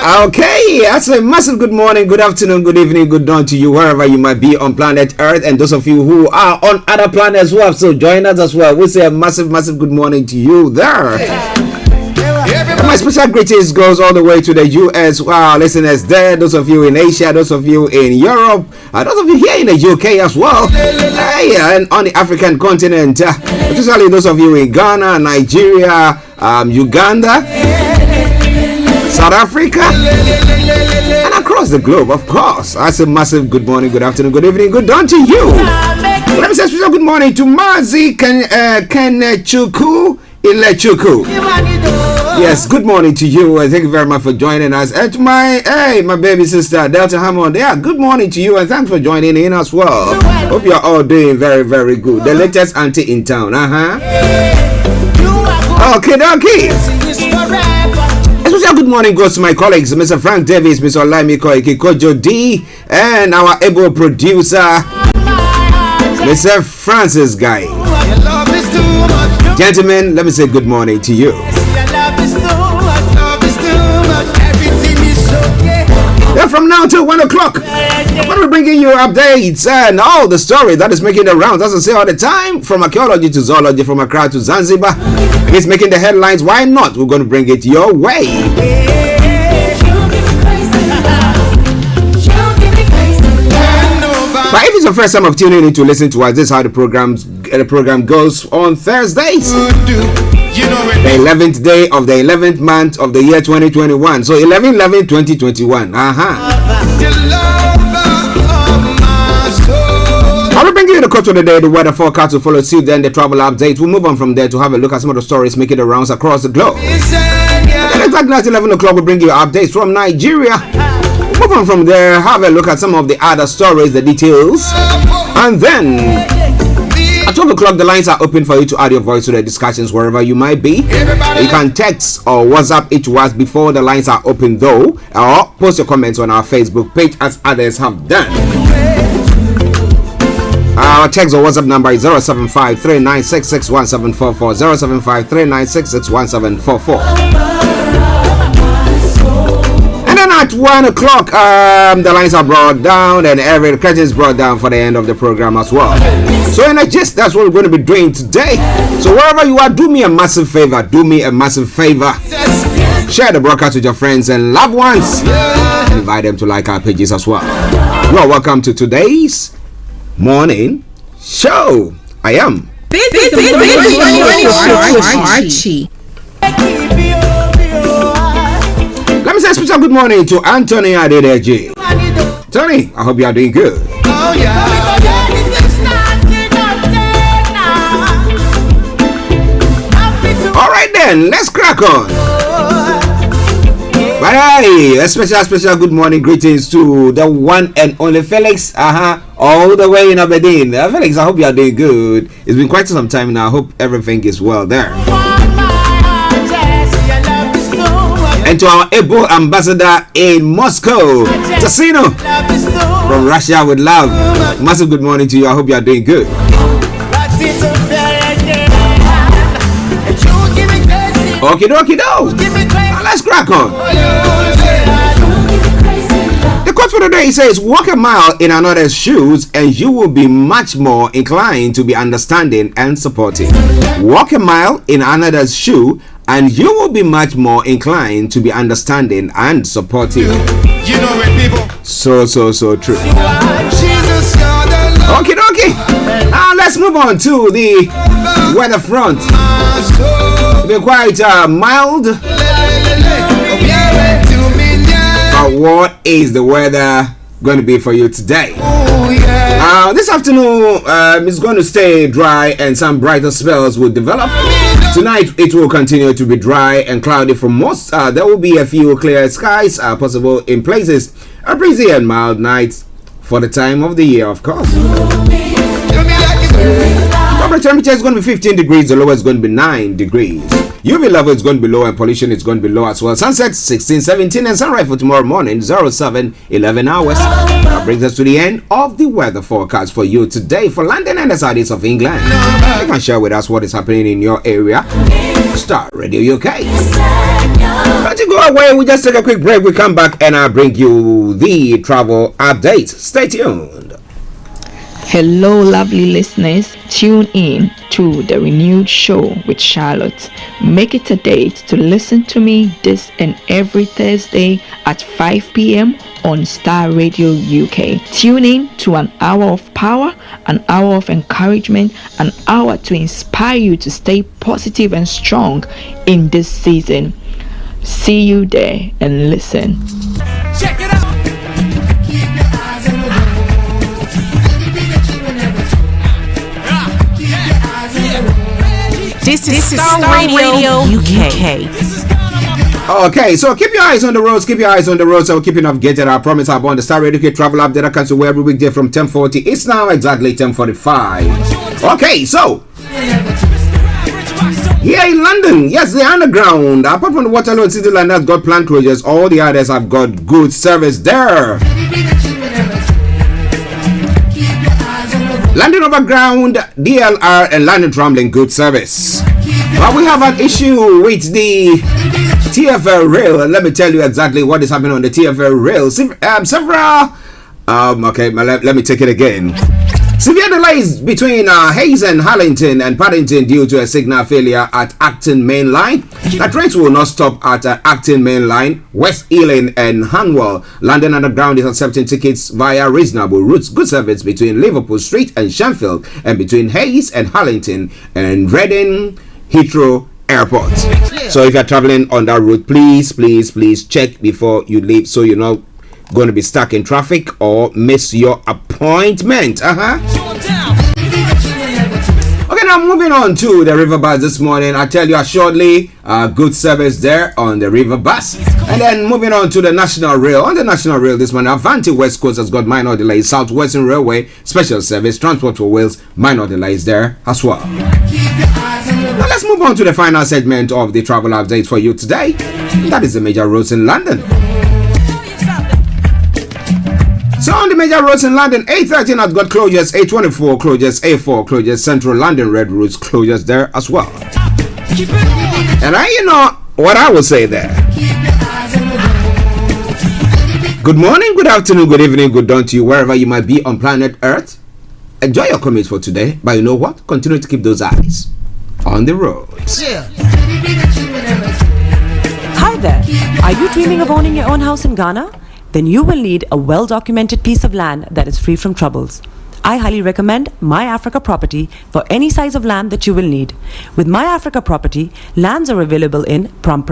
S23: Okay, that's a massive good morning, good afternoon, good evening, good dawn to you wherever you might be on planet Earth, and those of you who are on other planets as well. So join us as well. We say a massive good morning to you there. And my special greetings goes all the way to the US listeners there, those of you in Asia, those of you in Europe, those of you here in the UK as well, and on the African continent, especially those of you in Ghana, Nigeria, Uganda, South Africa, and across the globe, of course. That's a massive good morning, good afternoon, good evening, good dawn to you. Let me say a special good morning to Mazi Kenchuku Ilechuku. Yes, good morning to you, and thank you very much for joining us. And to my baby sister Delta Hammond, good morning to you, and thanks for joining in as well. Hope you're all doing very, very good. The latest auntie in town, Okay. A special good morning goes to my colleagues, Mr. Frank Davis, Mr. Olayomi Kojo D, and our able producer, Mr. Francis Guy. Gentlemen, let me say good morning to you. Yeah, from now till 1 o'clock, I'm going to be bringing you updates and all the story that is making the rounds, as I say all the time, from archaeology to zoology, from Accra to Zanzibar. It's making the headlines. Why not? We're going to bring it your way. But if it's the first time of tuning in to listen to us, this is how the program goes on Thursdays. The 11th day of the 11th month of the year 2021. So 11/11/2021. I'll be bringing you the quote of the day, the weather forecast will follow suit, then the travel update. We'll move on from there to have a look at some of the stories making the rounds across the globe. And then exactly at 11 o'clock, we'll bring you updates from Nigeria. We'll move on from there, have a look at some of the other stories, the details. And then at 12 o'clock, the lines are open for you to add your voice to the discussions wherever you might be. You can text or WhatsApp it to us before the lines are open, though, or post your comments on our Facebook page as others have done. Our text or WhatsApp number is 07539661744. 07539661744. And then at 1 o'clock, the lines are brought down and every curtain is brought down for the end of the program as well. So in a gist, that's what we're going to be doing today. So wherever you are, do me a massive favor. Share the broadcast with your friends and loved ones. And invite them to like our pages as well. Well, welcome to today's morning show. I am
S24: Archie.
S23: Let me say a special good morning to Anthony Adedeji. Tony, I hope you are doing good. Oh yeah. Alright then, let's crack on. But hey, a special good morning greetings to the one and only Felix, all the way in Aberdeen. Felix, I hope you are doing good. It's been quite some time now. I hope everything is well there. And to our able ambassador in Moscow, Tassino, from Russia with love. Massive good morning to you. I hope you are doing good. Okie dokie do. Let's crack on. The quote for the day says, walk a mile in another's shoes and you will be much more inclined to be understanding and supportive. Walk a mile in another's shoe and you will be much more inclined to be understanding and supportive. You know when people so true. Okie dokie. Now let's move on to the weather front. It'll be quite mild. But what is the weather going to be for you today? This afternoon it's going to stay dry and some brighter spells will develop. Tonight it will continue to be dry and cloudy for most. There will be a few clear skies possible in places. A breezy and mild night for the time of the year, of course. The temperature is going to be 15 degrees. The lowest is going to be 9 degrees. UV level is going to be low and pollution is going to be low as well. Sunset 16, 17 and sunrise for tomorrow morning 07, 11 hours. That brings us to the end of the weather forecast for you today for London and the southeast of England. You can share with us what is happening in your area. Starr Radio UK. Don't you go away, we just take a quick break. We come back and I'll bring you the travel update. Stay tuned.
S2: Hello, lovely listeners. Tune in to the renewed show with Charlotte. Make it a date to listen to me this and every Thursday at 5 p.m. on Starr Radio UK. Tune in to an hour of power, an hour of encouragement, an hour to inspire you to stay positive and strong in this season. See you there and listen.
S15: Check it out.
S24: This is Starr Radio UK.
S23: Okay, so keep your eyes on the roads, keep your eyes on the roads. So we're keeping updated. I promise I'm on the Starr Radio UK travel update. I can see every weekday from 10:40. It's now exactly 10:45. Okay, so here in London, yes, the underground, apart from the Waterloo and City Line that's got plant closures, all the others have got good service there. London Overground, DLR and London Tramlink good service. But we have an issue with the TFL rail. Let me tell you exactly what is happening on the TFL rail. Let me take it again. Severe delays between Hayes and Harlington and Paddington due to a signal failure at Acton Main Line. The trains will not stop at Acton Main Line, West Ealing and Hanwell. London Underground is accepting tickets via reasonable routes. Good service between Liverpool Street and Shenfield and between Hayes and Harlington and Reading Heathrow Airport. So if you're traveling on that route, please check before you leave so you're not going to be stuck in traffic or miss your appointment. Okay, now moving on to the river bus this morning. I tell you shortly, good service there on the river bus. And then moving on to the National Rail. On the National Rail this morning, Avanti West Coast has got minor delays. Southwestern Railway Special Service Transport for Wales, minor delays there as well. Now let's move on to the final segment of the travel update for you today. That is the major roads in London. So on the major roads in London, A13 has got closures, A24 closures, A4 closures, Central London Red Routes closures there as well. And you know what I will say there. Good morning, good afternoon, good evening, good dawn to you, wherever you might be on planet Earth. Enjoy your commute for today, but you know what? Continue to keep those eyes on the roads.
S6: Hi there. Are you dreaming of owning your own house in Ghana? Then you will need a well-documented piece of land that is free from troubles. I highly recommend My Africa Property for any size of land that you will need. With My Africa Property, lands are available in Pram,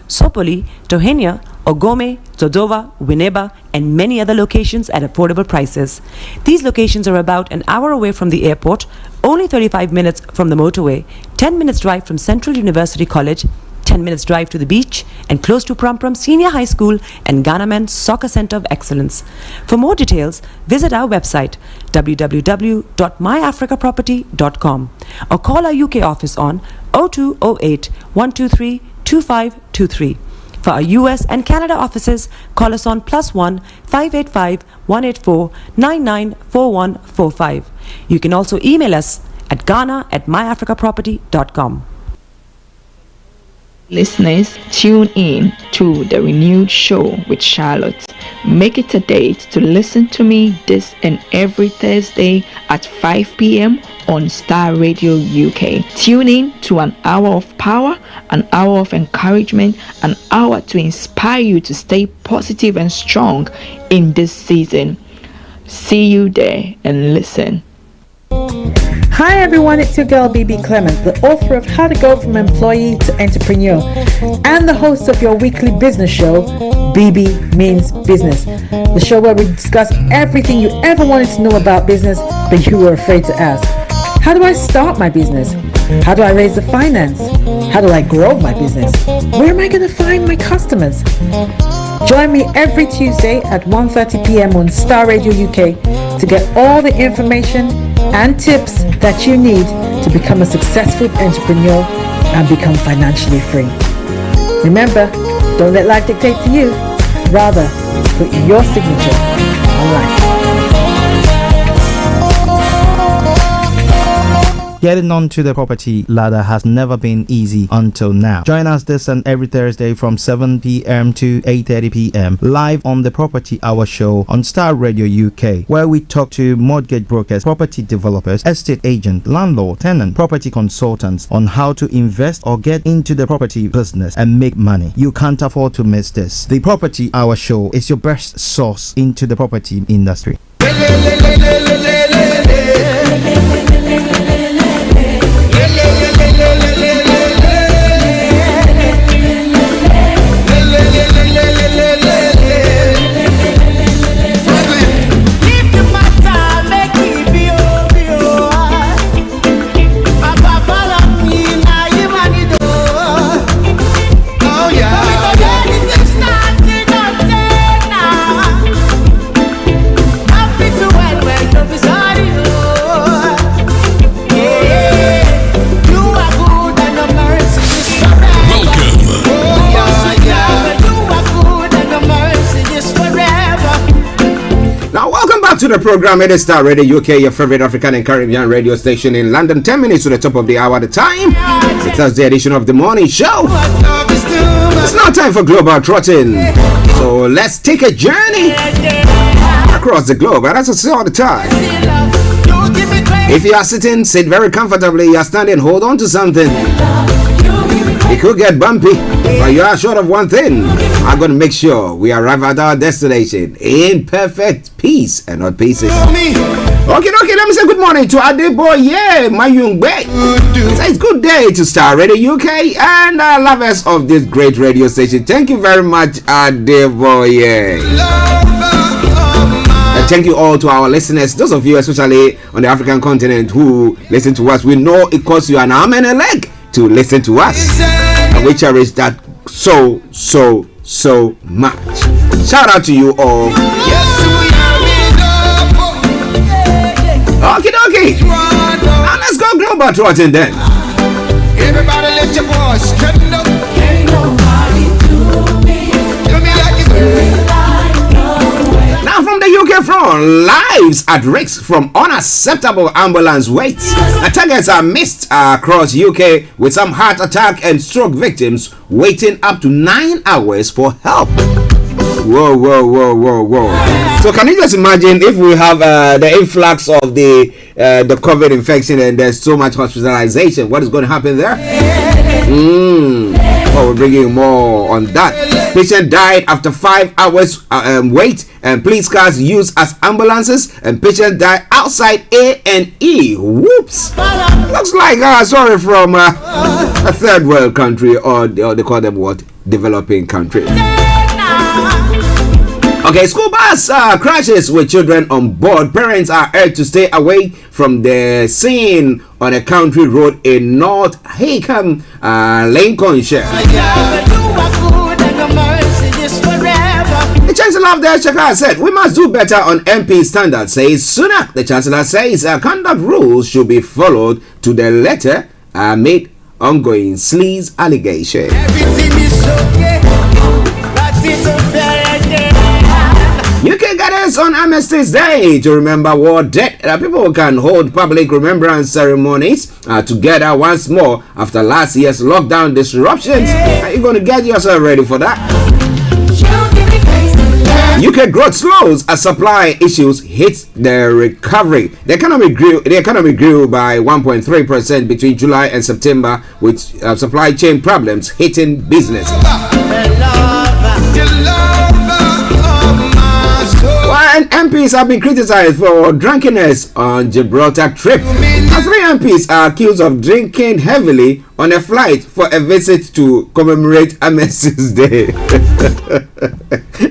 S6: Sopoli, Tohenia, Ogome, Dodova, Winneba, and many other locations at affordable prices. These locations are about an hour away from the airport, only 35 minutes from the motorway, 10 minutes drive from Central University College, 10 minutes drive to the beach, and close to Pram Senior High School and Ghana Men's Soccer Center of Excellence. For more details, visit our website www.myafricaproperty.com or call our UK office on 0208 123 2523. For our US and Canada offices, call us on +1 585 184 994145. You can also email us at ghana@myafricaproperty.com.
S2: Listeners, tune in to the renewed show with Charlotte. Make it a date to listen to me this and every Thursday at 5 p.m. on Starr Radio UK. Tune in to an hour of power, an hour of encouragement, an hour to inspire you to stay positive and strong in this season. See you there and listen.
S22: Hi everyone, it's your girl BB Clement, the author of How to Go From Employee to Entrepreneur and the host of your weekly business show, BB Means Business, the show where we discuss everything you ever wanted to know about business but you were afraid to ask. How do I start my business? How do I raise the finance? How do I grow my business? Where am I going to find my customers? Join me every Tuesday at 1:30 p.m. on Starr Radio UK to get all the information and tips that you need to become a successful entrepreneur and become financially free. Remember, don't let life dictate to you. Rather, put your signature on life.
S5: Getting onto the property ladder has never been easy until now. Join us this and every Thursday from 7 p.m. to 8:30 p.m. live on the Property Hour Show on Starr Radio UK, where we talk to mortgage brokers, property developers, estate agents, landlord, tenant, property consultants on how to invest or get into the property business and make money. You can't afford to miss this. The Property Hour Show is your best source into the property industry.
S23: To the program, it is Starr Radio UK, your favorite African and Caribbean radio station in London. 10 minutes to the top of the hour at the time. It's the Thursday edition of the morning show. It's now time for Global Trotting. So let's take a journey across the globe. And as I say all the time, if you are sitting, sit very comfortably. You are standing, hold on to something. It could get bumpy, but you are short of one thing. I'm going to make sure we arrive at our destination in perfect peace and not pieces. Okay, let me say good morning to Adeboye Mayungbe. It's a good day to Starr Radio UK and lovers of this great radio station. Thank you very much, Adeboye. And thank you all to our listeners, those of you especially on the African continent who listen to us. We know it costs you an arm and a leg to listen to us, and we cherish that so much. Shout out to you all. Okay. Now let's go global trotting then. Everybody lift your voice. Ain't nobody do me like you do. Now from the UK front, lives at risk from unacceptable ambulance waits. Targets are missed across UK with some heart attack and stroke victims waiting up to 9 hours for help. Whoa. So can you just imagine if we have the influx of the COVID infection and there's so much hospitalization, what is going to happen there? We're bringing more on that. Patient died after 5 hours wait, and police cars used as ambulances, and patient died outside A&E. Whoops! Looks like sorry from a third world country, or they call them what? Developing country. Okay, school bus crashes with children on board. Parents are urged to stay away from the scene on a country road in North Haycombe, Lincolnshire. The Chancellor of the Exchequer said, "We must do better on MP standards," says Sunak. The Chancellor says conduct rules should be followed to the letter amid ongoing sleaze allegation. Everything is okay. That is unfair. UK gathers on Armistice Day to remember war dead. People can hold public remembrance ceremonies together once more after last year's lockdown disruptions. Are you going to get yourself ready for that? UK growth slows as supply issues hit the recovery. The economy grew by 1.3% between July and September, with supply chain problems hitting business. And MPs have been criticized for drunkenness on Gibraltar trip. 3 MPs are accused of drinking heavily on a flight for a visit to commemorate Armistice Day.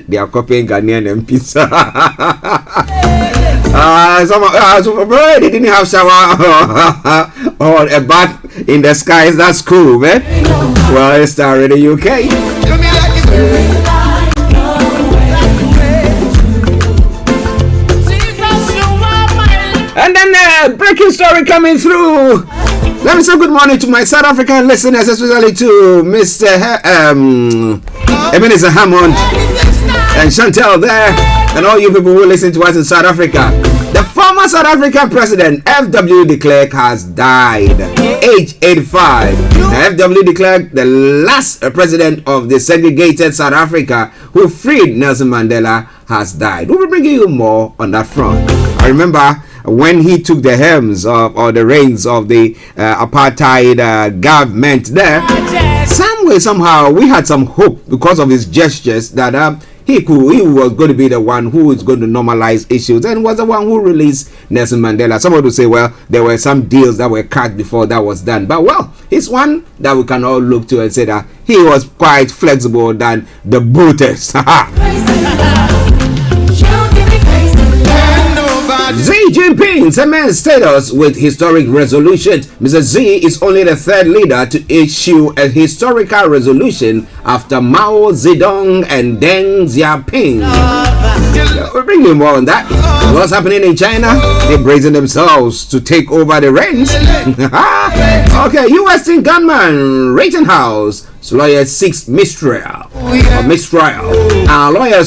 S23: They are copying Ghanaian MPs. They didn't have shower or a bath in the skies. That's cool, man. Well, it's Starr in the UK. And then breaking story coming through. Let me say good morning to my South African listeners, especially to Mr. Ebenezer Hammond and Chantel there, and all you people who listen to us in South Africa. The former South African president, F.W. de Klerk, has died, age 85. F.W. de Klerk, the last president of the segregated South Africa who freed Nelson Mandela, has died. We'll be bringing you more on that front. I remember when he took the helms or the reins of the apartheid government there, some way, somehow, we had some hope because of his gestures that he was going to be the one who is going to normalize issues, and was the one who released Nelson Mandela. Someone would say, well, there were some deals that were cut before that was done. But, well, he's one that we can all look to and say that he was quite flexible than the booters. Xi Jinping cements status with historic resolution. Mr. Xi is only the third leader to issue a historical resolution after Mao Zedong and Deng Xiaoping. We'll bring you more on that. What's happening in China? They're bracing themselves to take over the reins. Okay, U.S. gunman Rittenhouse lawyer seeks mistrial. Lawyers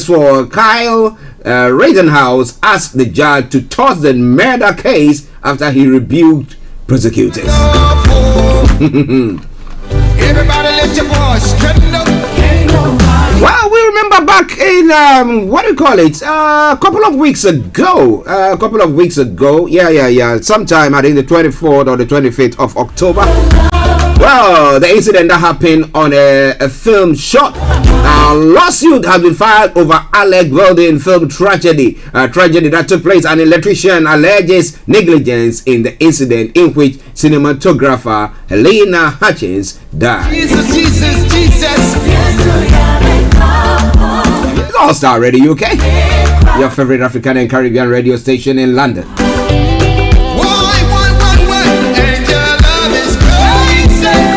S23: for Kyle Rittenhouse asked the judge to toss the murder case after he rebuked prosecutors.
S1: Everybody let your voice straighten up.
S23: Well, we remember back in what do you call it? A couple of weeks ago. Sometime I think the 24th or the 25th of October. Well, the incident that happened on a film shot. A lawsuit has been filed over Alec Baldwin film tragedy. A tragedy that took place. An electrician alleges negligence in the incident in which cinematographer Helena Hutchins died.
S1: Jesus.
S23: It's All Starr Radio UK, your favorite African and Caribbean radio station in London.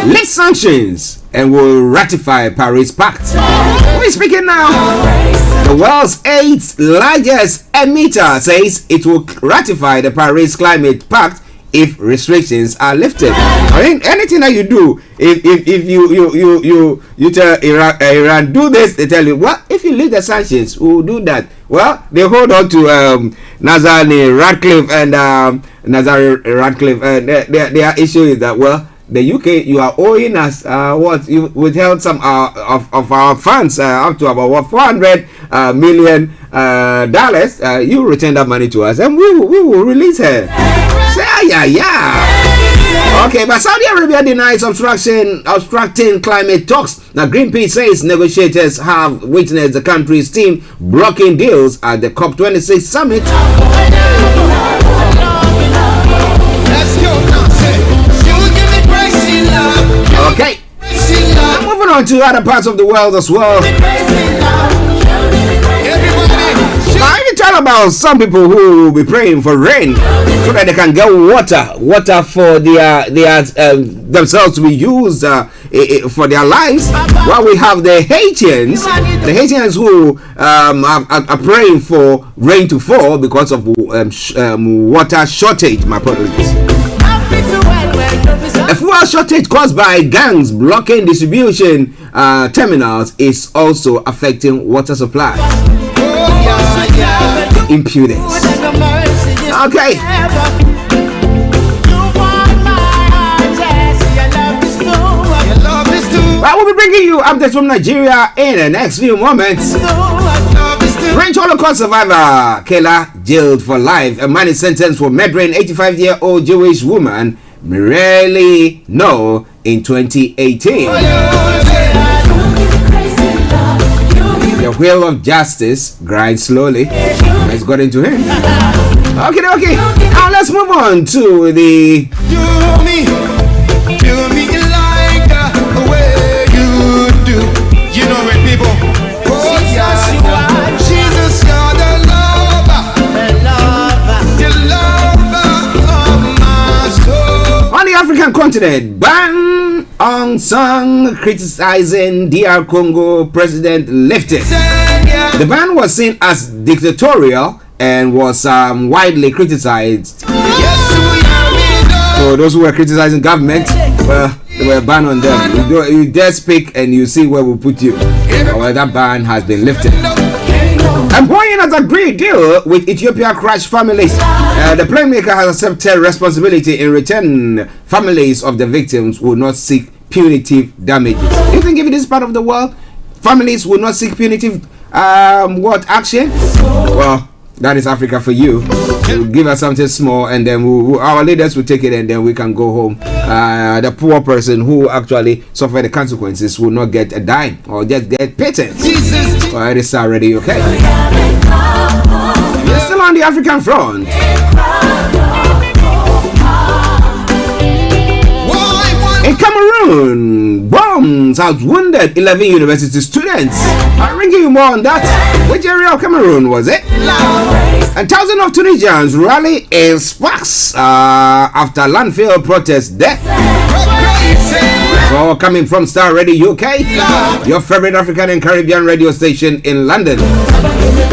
S23: Lift sanctions and will ratify Paris Pact. We're speaking now. The world's 8th largest emitter says it will ratify the Paris Climate Pact if restrictions are lifted. I mean, anything that you do, if you tell Iran do this, they tell you, well, if you lift the sanctions, we'll do that. Well, they hold on to Nazar Radcliffe and their issue is that, well, the UK, you are owing us what you withheld some of our funds up to about $400 million. You return that money to us, and we will release her. Say yeah. Okay, but Saudi Arabia denies obstructing climate talks. Now, Greenpeace says negotiators have witnessed the country's team blocking deals at the COP26 summit. Okay, I'm moving on to other parts of the world as well. Now, I can tell about some people who will be praying for rain so that they can get water for their themselves to be used for their lives. While we have the Haitians who are praying for rain to fall because of water shortage. My apologies. A fuel shortage caused by gangs blocking distribution terminals is also affecting water supply. Impudence. Okay. Well, we'll be bringing you updates from Nigeria in the next few moments. French Holocaust survivor Kayla jailed for life. A man is sentenced for murdering 85-year-old Jewish woman Mirelle No in 2018. The wheel of justice grinds slowly. Let's get into him. Okay. Now let's move on to the.
S1: Do me like the way you do. You know it, people. Oh, Jesus, you're the lover of my soul.
S23: On the African continent, ban Aung San criticizing DR Congo president lifted. The ban was seen as dictatorial and was widely criticized. So those who were criticizing government, well, they were a ban on them. You dare speak and you see where we put you. Well, that ban has been lifted. Employing has agreed deal with Ethiopia crash families. The playmaker has accepted responsibility in return. Families of the victims will not seek punitive damages. You think if it is part of the world, families will not seek punitive action? Well, that is Africa for you. We'll give us something small, and then our leaders will take it, and then we can go home. The poor person who actually suffer the consequences will not get a dime or just get pittance. Well, it is already okay. We're still on the African front. In Cameroon, bombs have wounded 11 university students. I'll bring you more on that. Which area of Cameroon was it? And thousands of Tunisians rally in Sparks after landfill protest death. All coming from Starr Radio UK, your favorite African and Caribbean radio station in London.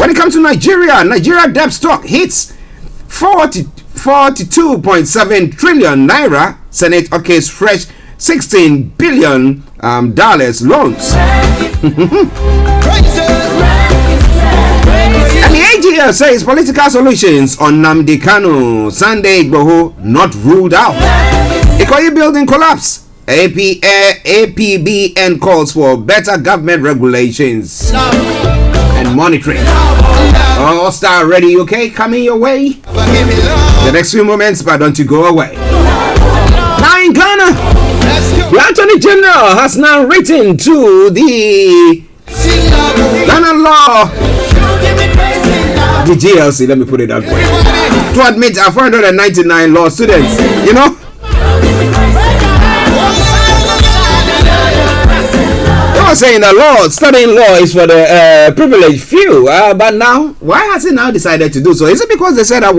S23: When it comes to Nigeria debt stock hits 42.7 trillion naira. Senate okays fresh $16 billion loans. And the AGL says political solutions on Nnamdi Kanu, Sunday Igboho not ruled out. Ikoyi building collapse. APBN calls for better government regulations and monitoring. All Starr Radio UK coming your way. The next few moments, but don't you go away. Now in Ghana, the Attorney General has now written to the Ghana Law, the GLC, let me put it that way, to admit 499 law students. You know, they were saying that studying law is for the privileged few, but now, why has he now decided to do so? Is it because they said that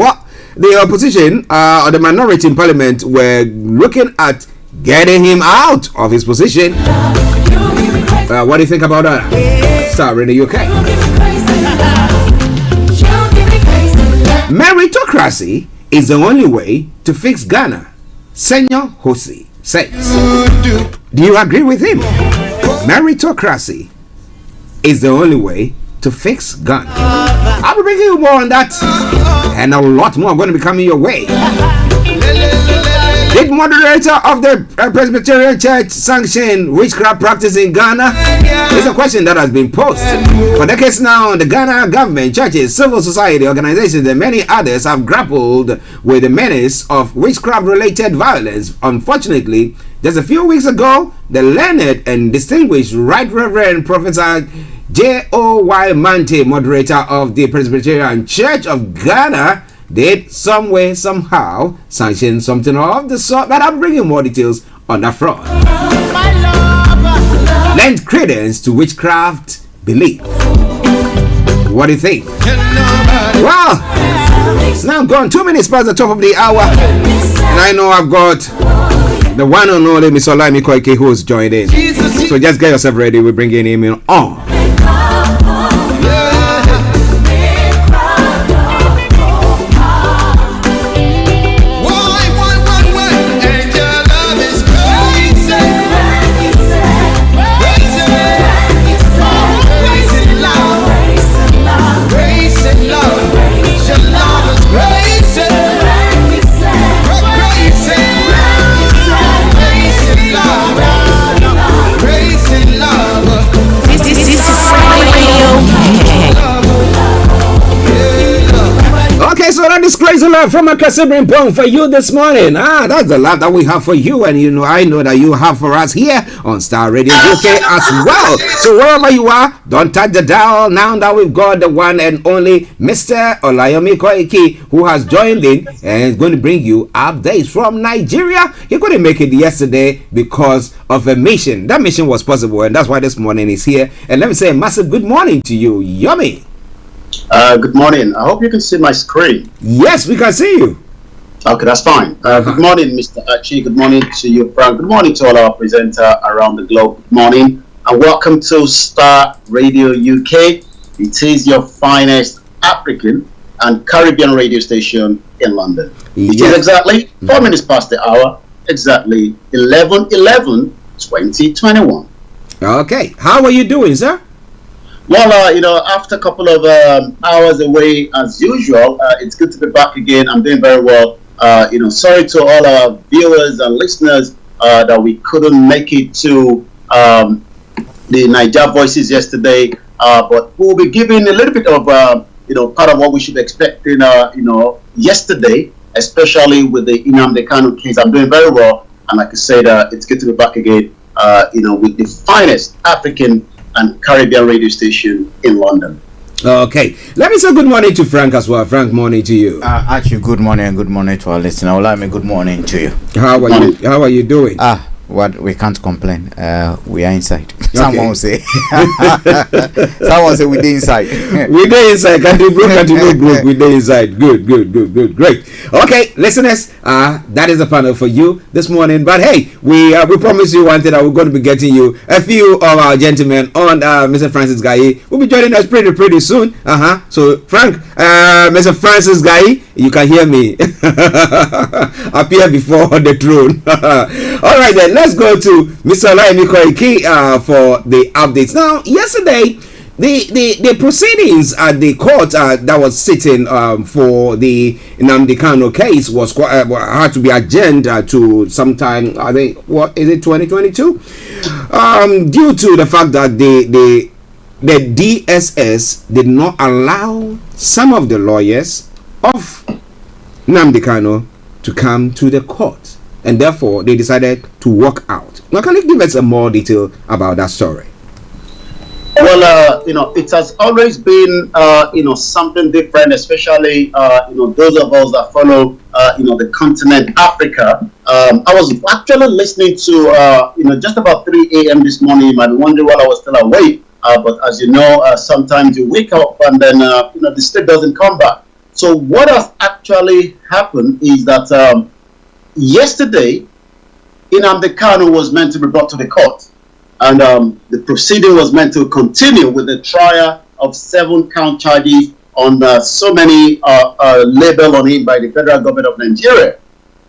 S23: the opposition or the minority in parliament were looking at getting him out of his position? What do you think about that? Starr in the UK. Meritocracy is the only way to fix Ghana, Senor Hosi says. Do you agree with him? Meritocracy is the only way to fix Ghana. I'll be bringing you more on that and a lot more going to be coming your way. Did moderator of the Presbyterian Church sanction witchcraft practice in Ghana? It's a question that has been posed. For decades now, the Ghana government, churches, civil society organizations, and many others have grappled with the menace of witchcraft-related violence. Unfortunately, just a few weeks ago, the learned and distinguished Right Reverend Professor J.O.Y. Mante, moderator of the Presbyterian Church of Ghana, did some way, somehow sanction something of the sort, but I'm bringing more details on that front. Lend credence to witchcraft belief. What do you think? Well, it's now gone 2 minutes past the top of the hour, and I know I've got the one and only Miss Olayomi Koike who's joined in. So just get yourself ready, we're bringing him in on. So that is crazy love from a Casabian Pong for you this morning. That's the love that we have for you, and I know that you have for us here on Starr Radio UK as well. So wherever you are, don't touch the dial now that we've got the one and only Mr. Olayomi Koike, who has joined in and is going to bring you updates from Nigeria. He couldn't make it yesterday because of a mission. That mission was possible, and that's why this morning he's here. And let me say a massive good morning to you, Yomi.
S3: Good morning. I hope you can see my screen.
S23: Yes, we can see you.
S3: Okay, that's fine. Good morning, Mr. Archie. Good morning to you, Frank. Good morning to all our presenters around the globe. Good morning, and welcome to Starr Radio UK. It is your finest African and Caribbean radio station in London. It is exactly 4 minutes past the hour, exactly 11/11/2021.
S23: Okay, how are you doing, sir?
S3: Well, after a couple of hours away as usual, it's good to be back again. I'm doing very well. Sorry to all our viewers and listeners that we couldn't make it to the Niger Voices yesterday, but we'll be giving a little bit of part of what we should expect in yesterday, especially with the Nnamdi Kanu case. I'm doing very well, and like I said, it's good to be back again. With the finest African and Caribbean radio station in London.
S23: Okay, let me say good morning to Frank as well. Frank, morning to you.
S8: Archie, good morning and good morning to our listener. Olayomi, good morning to you.
S23: How are you doing?
S8: What we can't complain. We are inside.
S23: Okay.
S8: Someone say we dey inside.
S23: We dey inside. Can do broke, can do no broke. We dey inside. Good. Great. Okay, listeners, that is the panel for you this morning. But hey, we promise you one thing, that we're going to be getting you a few of our gentlemen on Mr. Francis Gaye. Will be joining us pretty soon. So Frank, Mr. Francis Gaye, you can hear me appear before the throne. All right then, let's go to Mr. Olayomi for the updates. Now, yesterday, the proceedings at the court that was sitting for the Nnamdi Kanu case was had to be adjourned to sometime, I think, what is it, 2022? Due to the fact that the DSS did not allow some of the lawyers of Nnamdi Kanu to come to the court, and therefore they decided to walk out. Now, can you give us some more detail about that story?
S3: Well, it has always been, something different, especially, those of us that follow, the continent Africa. I was actually listening to, just about 3 a.m. this morning. You might be wondering while I was still awake. But as you know, sometimes you wake up and then, the state doesn't come back. So what has actually happened is that yesterday, Nnamdi Kanu was meant to be brought to the court. And the proceeding was meant to continue with the trial of 7 count charges on so many labeled on him by the federal government of Nigeria.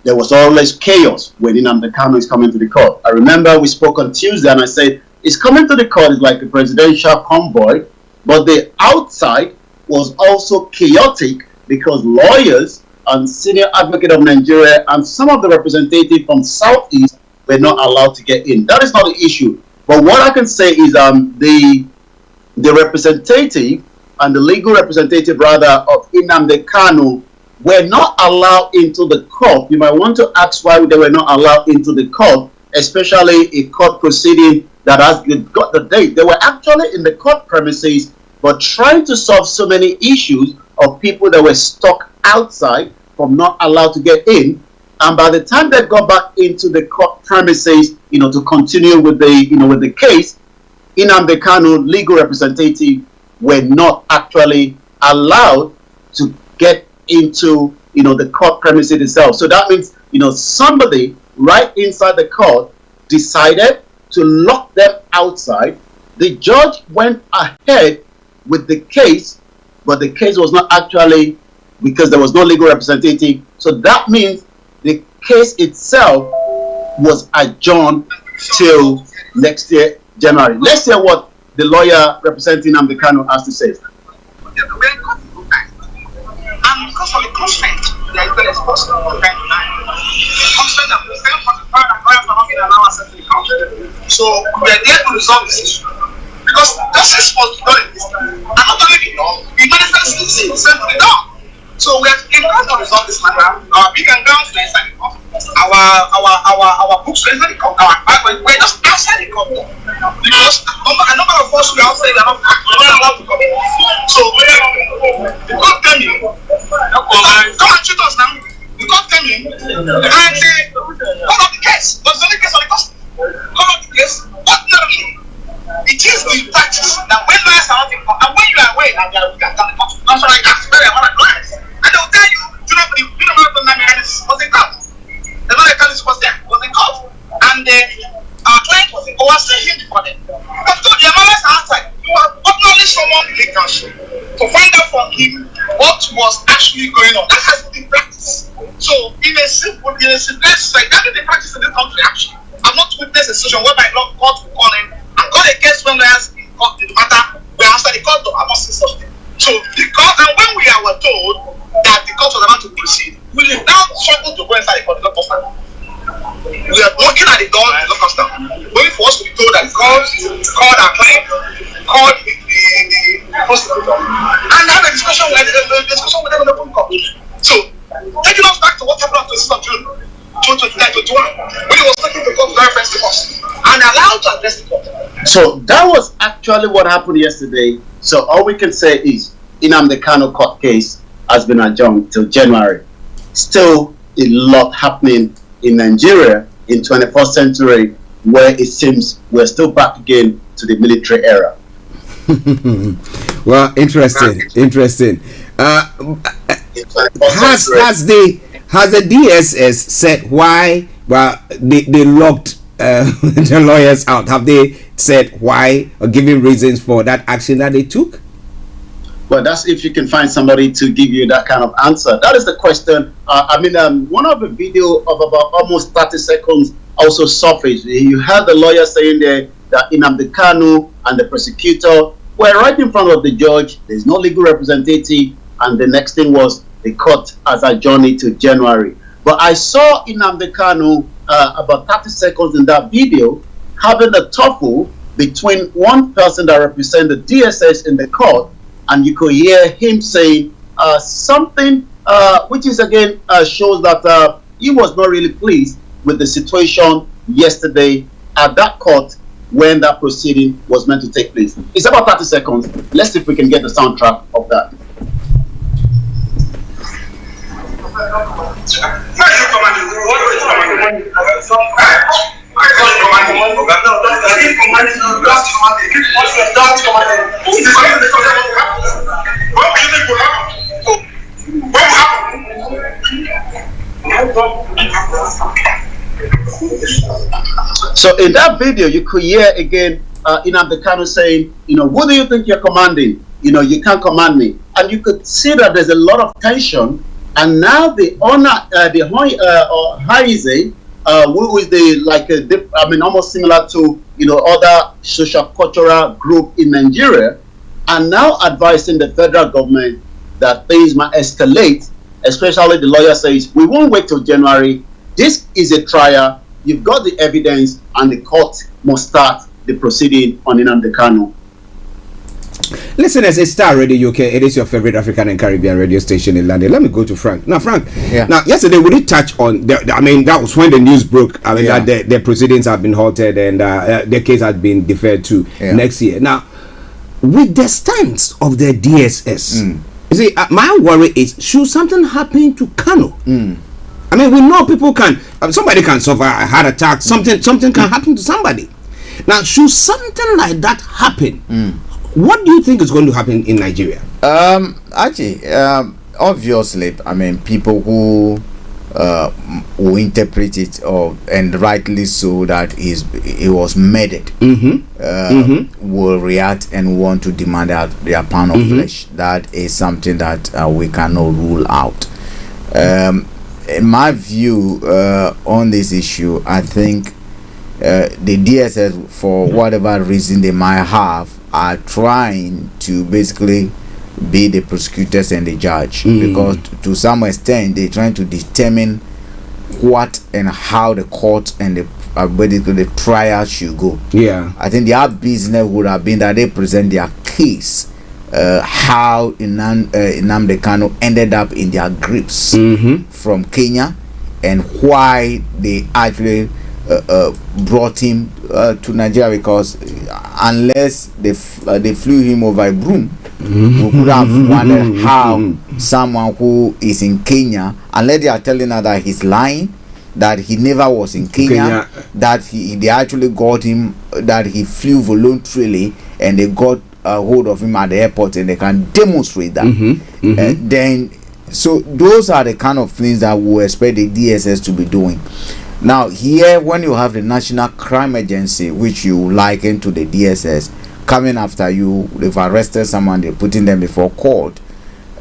S3: There was always chaos when Nnamdi Kanu is coming to the court. I remember we spoke on Tuesday and I said, it's coming to the court is like a presidential convoy, but the outside was also chaotic because lawyers and senior advocate of Nigeria and some of the representatives from Southeast were not allowed to get in. That is not the issue. But what I can say is the representative and the legal representative rather of Nnamdi Kanu were not allowed into the court. You might want to ask why they were not allowed into the court, especially a court proceeding that has got the date. They were actually in the court premises, but trying to solve so many issues of people that were stuck outside from not allowed to get in. And by the time they got back into the court premises, to continue with the case, Nnamdi Kanu legal representative were not actually allowed to get into, the court premises itself. So that means, somebody right inside the court decided to lock them outside. The judge went ahead with the case, but the case was not actually, because there was no legal representative. So that means the case itself was adjourned till next year, January. Let's hear what the lawyer representing Nnamdi Kanu has to say.
S10: And because of the consent, there is been exposed to the consent that we sent for the fact that lawyers are not being allowed access to the country. So we are there to resolve this issue. Because justice must be done in this time. And not only be done, we manifest this sent to the door. So we are in order to resolve this matter. Our big and gowns are inside the court. Our books are inside the court. We're just outside the court. Because a number of us who are outside are not allowed to come in. So the court came in. Come and shoot us now. The court came in and say, call up the case. But it's only case on the court. Call up the case. Ordinarily, it is the practice that when lawyers are not in court, and when you are away, and they are done the court, that's what I ask very a lot of lawyers. And they will tell you, do not believe, you know what the Namianis was in court. The lawyer was there, was in court. And our client was still in before them. But so the lawyers are outside. You are ordinarily someone in the country to find out from him what was actually going on. That has been practice. So in a simplest like that is the practice in this country actually. I've not witnessed a situation whereby law court will call in and God against when lawyers in court in the matter we answer the court though. I've not seen such thing. So the court, and when we were told that the court was about to proceed, we will now struggle to go inside the court, the law stand. We are knocking at the door, the law stand. Waiting for us to be told that God called our client, called the prosecutor, and have a discussion with them in the open court. So taking us back to what happened on 26th of June 2021, when he was taking the court very first to us and allowed to address the court.
S3: So that was actually what happened yesterday. So all we can say is Nnamdi Kanu court case has been adjourned till January. Still a lot happening in Nigeria in 21st century, where it seems we're still back again to the military era.
S23: Well, interesting. Has the DSS said why? Well, they locked the lawyers out. Have they said why or given reasons for that action that they took?
S3: Well, that's if you can find somebody to give you that kind of answer. That is the question. One of the video of about almost 30 seconds also surfaced. You heard the lawyer saying there that Nnamdi Kanu and the prosecutor were right in front of the judge. There's no legal representative, and the next thing was the court has adjourned it to January. But I saw Nnamdi Kanu about 30 seconds in that video having a tussle between one person that represents the DSS in the court, and you could hear him saying something which is again shows that he was not really pleased with the situation yesterday at that court when that proceeding was meant to take place. It's about 30 seconds. Let's see if we can get the soundtrack of that. So in that video, you could hear again Nnamdi Kanu saying, who do you think you're commanding? You can't command me. And you could see that there's a lot of tension. And now the Haize, who is almost similar to other social cultural group in Nigeria, are now advising the federal government that things might escalate. Especially the lawyer says, we won't wait till January. This is a trial. You've got the evidence, and the court must start the proceeding on Nnamdi Kanu.
S23: Listen, as a Starr Radio UK, it is your favorite African and Caribbean radio station in London. Let me go to Frank. Now, Frank, now yesterday we did touch on, that was when the news broke, that the proceedings have been halted and the case has been deferred to next year. Now, with the stance of the DSS, you see, my worry is, should something happen to Kanu? We know people can, somebody can suffer a heart attack, something can happen to somebody. Now, should something like that happen, what do you think is going to happen in Nigeria?
S8: Actually, obviously, people who interpret it, and rightly so, that it was murdered, will react and want to demand their pound of flesh. That is something that we cannot rule out. In my view on this issue, I think the DSS, for whatever reason they might have, are trying to basically be the prosecutors and the judge, because to some extent they're trying to determine what and how the court and the trial should go. I think their business would have been that they present their case, how Nnamdi Kanu ended up in their grips from Kenya, and why they actually brought him to Nigeria, because unless they flew him over a broom, we could have wondered how someone who is in Kenya, unless they are telling us that he's lying, that he never was in Kenya, that they actually got him, that he flew voluntarily, and they got a hold of him at the airport, and they can demonstrate that. Then, so those are the kind of things that we expect the DSS to be doing. Now, here, when you have the National Crime Agency, which you liken to the DSS, coming after you, they've arrested someone, they're putting them before court.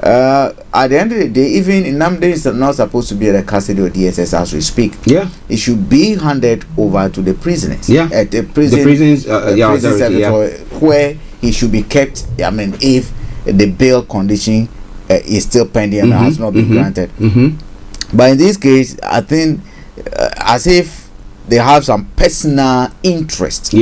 S8: At the end of the day, even Nnamdi is not supposed to be at the custody of DSS as we speak.
S23: Yeah,
S8: it should be handed over to the prisoners.
S23: Yeah,
S8: at the prison, prison service, where he should be kept. I mean, if the bail condition is still pending and has not been granted. But in this case, I think as if they have some personal interest.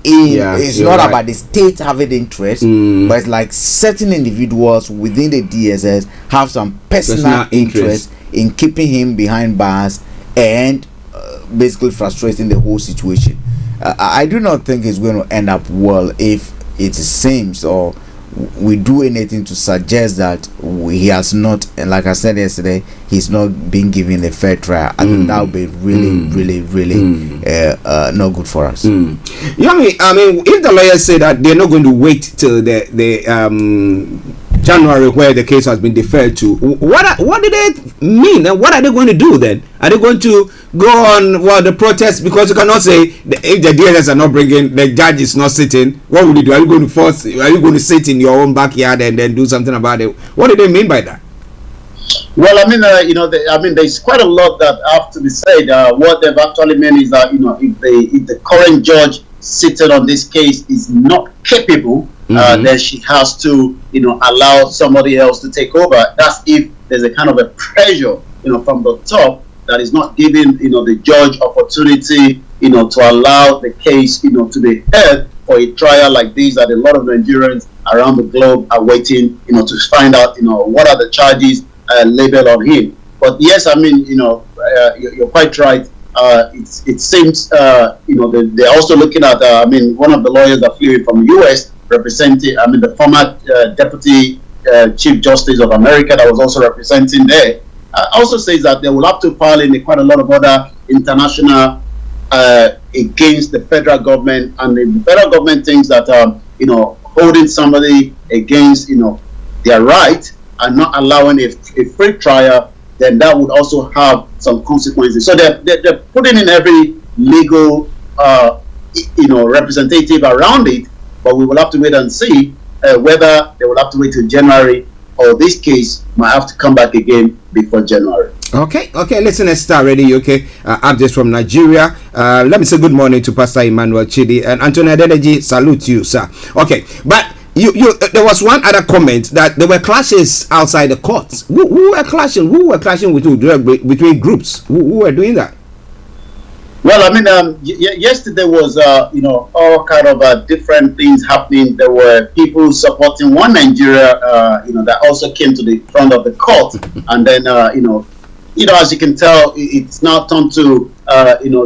S8: It's not about the state having interest, but it's like certain individuals within the DSS have some personal interest in keeping him behind bars and basically frustrating the whole situation. I do not think it's going to end up well if it seems or we do anything to suggest that he has not, and like I said yesterday, he's not being given a fair trial. I think that would be really not good for us.
S23: Yomi, I mean, if the lawyers say that they're not going to wait till the January where the case has been deferred to, what do they mean, and what are they going to do then? Are they going to go on the protest? Because you cannot say if the DSS are not bringing, the judge is not sitting, what will you do? Are you going to sit in your own backyard and then do something about it? What do they mean by that?
S3: Well, I mean, there's quite a lot that have to be said. What they've actually meant is that, if the current judge sitting on this case is not capable, then she has to, allow somebody else to take over. That's if there's a kind of a pressure, from the top that is not giving, the judge opportunity, to allow the case, to be heard for a trial like this that a lot of Nigerians around the globe are waiting, to find out, what are the charges labeled on him. But yes, I mean, you're quite right. It seems, they're also looking at, one of the lawyers that flew in from the U.S. representing, the former Deputy Chief Justice of America that was also representing there, also says that they will have to file in quite a lot of other international against the federal government, and the federal government thinks that, holding somebody against, their right and not allowing a free trial, then that would also have some consequences. So they're putting in every legal, representative around it, but we will have to wait and see whether they will have to wait till January or this case might have to come back again before January.
S23: Okay, listen, let's start ready. Updates from Nigeria. Let me say good morning to Pastor Emmanuel Chidi and Antonio Adedeji. Salute you, sir. Okay, but you there was one other comment that there were clashes outside the courts. Who were clashing? Who were clashing between groups? Who were doing that?
S3: Well, I mean, yesterday was, all kind of different things happening. There were people supporting one Nigeria, that also came to the front of the court. And then, as you can tell, it's now turned to,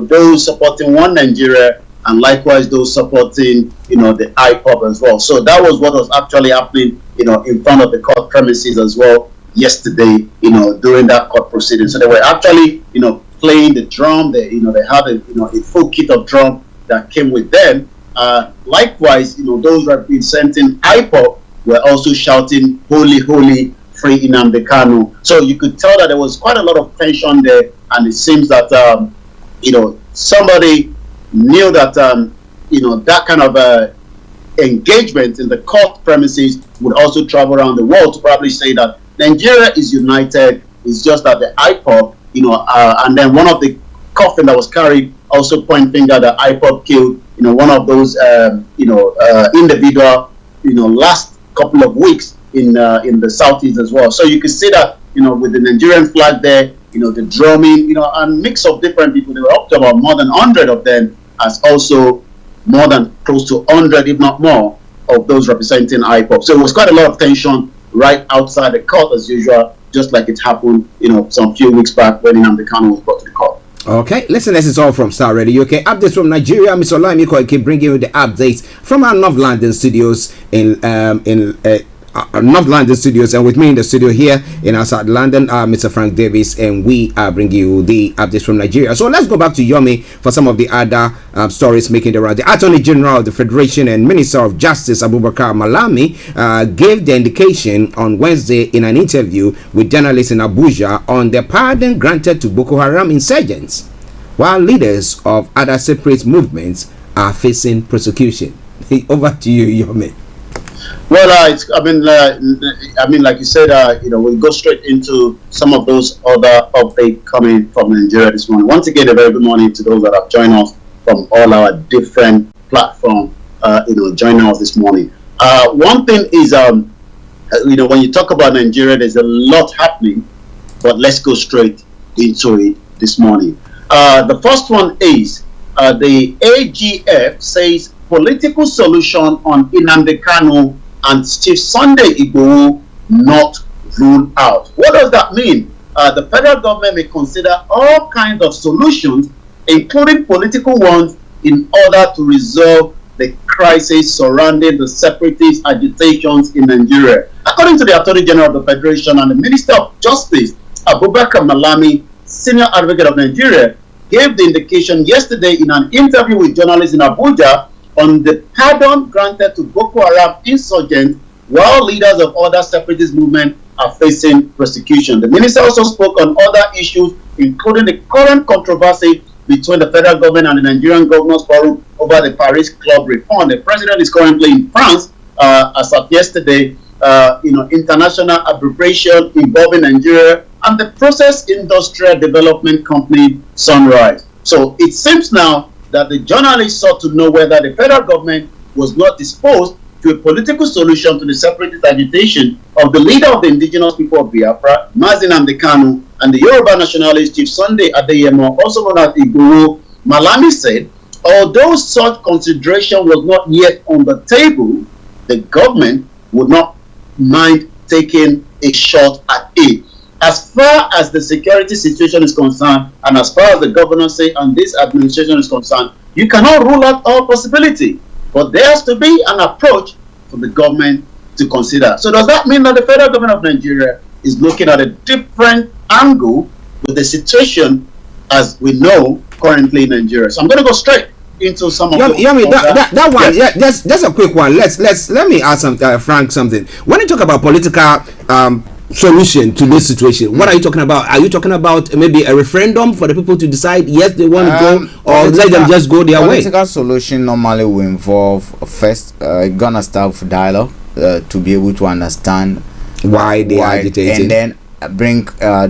S3: those supporting one Nigeria and likewise those supporting, the IPOB as well. So that was what was actually happening, in front of the court premises as well yesterday, during that court proceeding. So they were actually, playing the drum. They had a full kit of drum that came with them. Likewise, those representing IPOB were also shouting, "Holy, holy, free Nnamdi Kanu." So you could tell that there was quite a lot of tension there, and it seems that somebody knew that that kind of engagement in the court premises would also travel around the world to probably say that Nigeria is united. It's just that the IPOB, and then one of the coffin that was carried also point finger that IPOB killed, one of those, individual, last couple of weeks in the southeast as well. So you can see that, with the Nigerian flag there, the drumming, and mix of different people. There were up to about more than 100 of them, as also more than close to 100, if not more, of those representing IPOB. So it was quite a lot of tension right outside the court as usual, just like it happened, some few weeks back when Nnamdi Kanu was brought to the court.
S23: Okay, listen, this is all from Starr Radio. Okay, updates from Nigeria. Mr. Olayomi keep bringing you the updates from our North London studios in North London studios, and with me in the studio here in outside London, Mr. Frank Davis, and we are bringing you the updates from Nigeria. So let's go back to Yomi for some of the other stories making the round. The Attorney General of the Federation and Minister of Justice Abubakar Malami gave the indication on Wednesday in an interview with journalists in Abuja on the pardon granted to Boko Haram insurgents, while leaders of other separate movements are facing prosecution. Over to you, Yomi.
S3: Well, like you said, we'll go straight into some of those other updates coming from Nigeria this morning. Once again, a very good morning to those that have joined us from all our different platforms. Joining us this morning. One thing is, when you talk about Nigeria, there's a lot happening, but let's go straight into it this morning. The first one is the AGF says political solution on Nnamdi Kanu and Chief Sunday Igboho not ruled out. What does that mean? The federal government may consider all kinds of solutions, including political ones, in order to resolve the crisis surrounding the separatist agitations in Nigeria. According to the Attorney General of the Federation and the Minister of Justice, Abubakar Malami, Senior Advocate of Nigeria, gave the indication yesterday in an interview with journalists in Abuja on the pardon granted to Boko Haram insurgents while leaders of other separatist movements are facing persecution. The minister also spoke on other issues, including the current controversy between the federal government and the Nigerian Governors Forum over the Paris Club reform. The president is currently in France as of yesterday. International arbitration involving Nigeria and the process industrial development company Sunrise. So it seems now that the journalists sought to know whether the federal government was not disposed to a political solution to the separatist agitation of the leader of the indigenous people of Biafra, Nnamdi Kanu, and the Yoruba nationalist Chief Sunday Adeyemo, also known as Igboho. Malami said, although such consideration was not yet on the table, the government would not mind taking a shot at it. As far as the security situation is concerned, and as far as the governor say and this administration is concerned, you cannot rule out all possibility. But there has to be an approach for the government to consider. So does that mean that the federal government of Nigeria is looking at a different angle with the situation as we know currently in Nigeria? So I'm going to go straight into some of
S23: that one. Yeah, just a quick one. Let me ask Frank something. When you talk about political solution to this situation, what are you talking about? Are you talking about maybe a referendum for the people to decide yes they want to go, or let them just go their way?
S8: Political solution normally will involve first gonna start with dialogue to be able to understand
S23: why they are agitating,
S8: and then bring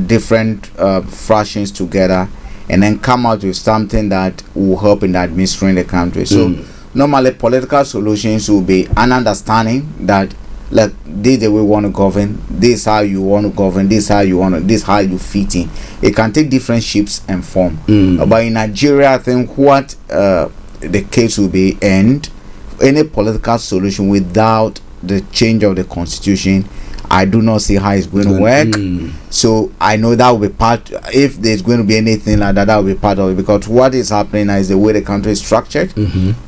S8: different fractions together and then come out with something that will help in administering the country. So normally political solutions will be an understanding that, like, this the way we want to govern, this how you want to govern, this how you want to, this how you fit in. It can take different shapes and form. But in Nigeria, I think what the case will be, and any political solution without the change of the constitution, I do not see how it's going to work. So I know that will be part, if there's going to be anything like that, that will be part of it, because what is happening now is the way the country is structured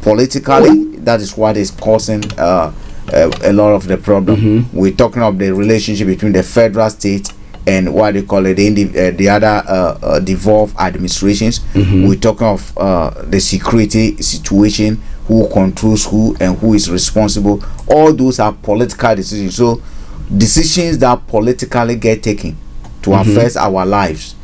S8: politically. That is what is causing a lot of the problem. We're talking of the relationship between the federal state and what they call it the other devolved administrations. We're talking of the security situation, who controls who and who is responsible. All those are political decisions. So decisions that politically get taken to affect our lives,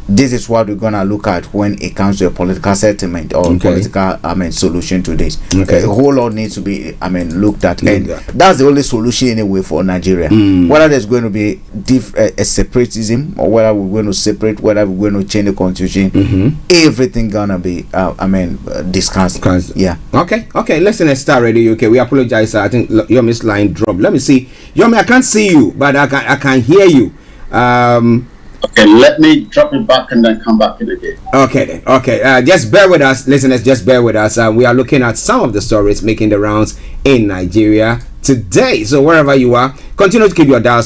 S8: this is what we're gonna look at when it comes to a political settlement or political solution to this. A whole lot needs to be looked at, and that's the only solution anyway for Nigeria. Whether there's going to be a separatism, or whether we're going to separate, whether we're going to change the constitution, everything gonna be discussed. Yeah.
S23: Okay, listen, at Starr Radio UK, we apologize. I think Yomi's line dropped. Let me see. Yomi, I can't see you, but I can hear you.
S3: Okay, let me drop it back and then come back in again.
S23: Okay. Just bear with us, listeners. Just bear with us. We are looking at some of the stories making the rounds in Nigeria today. So wherever you are, continue to keep your dial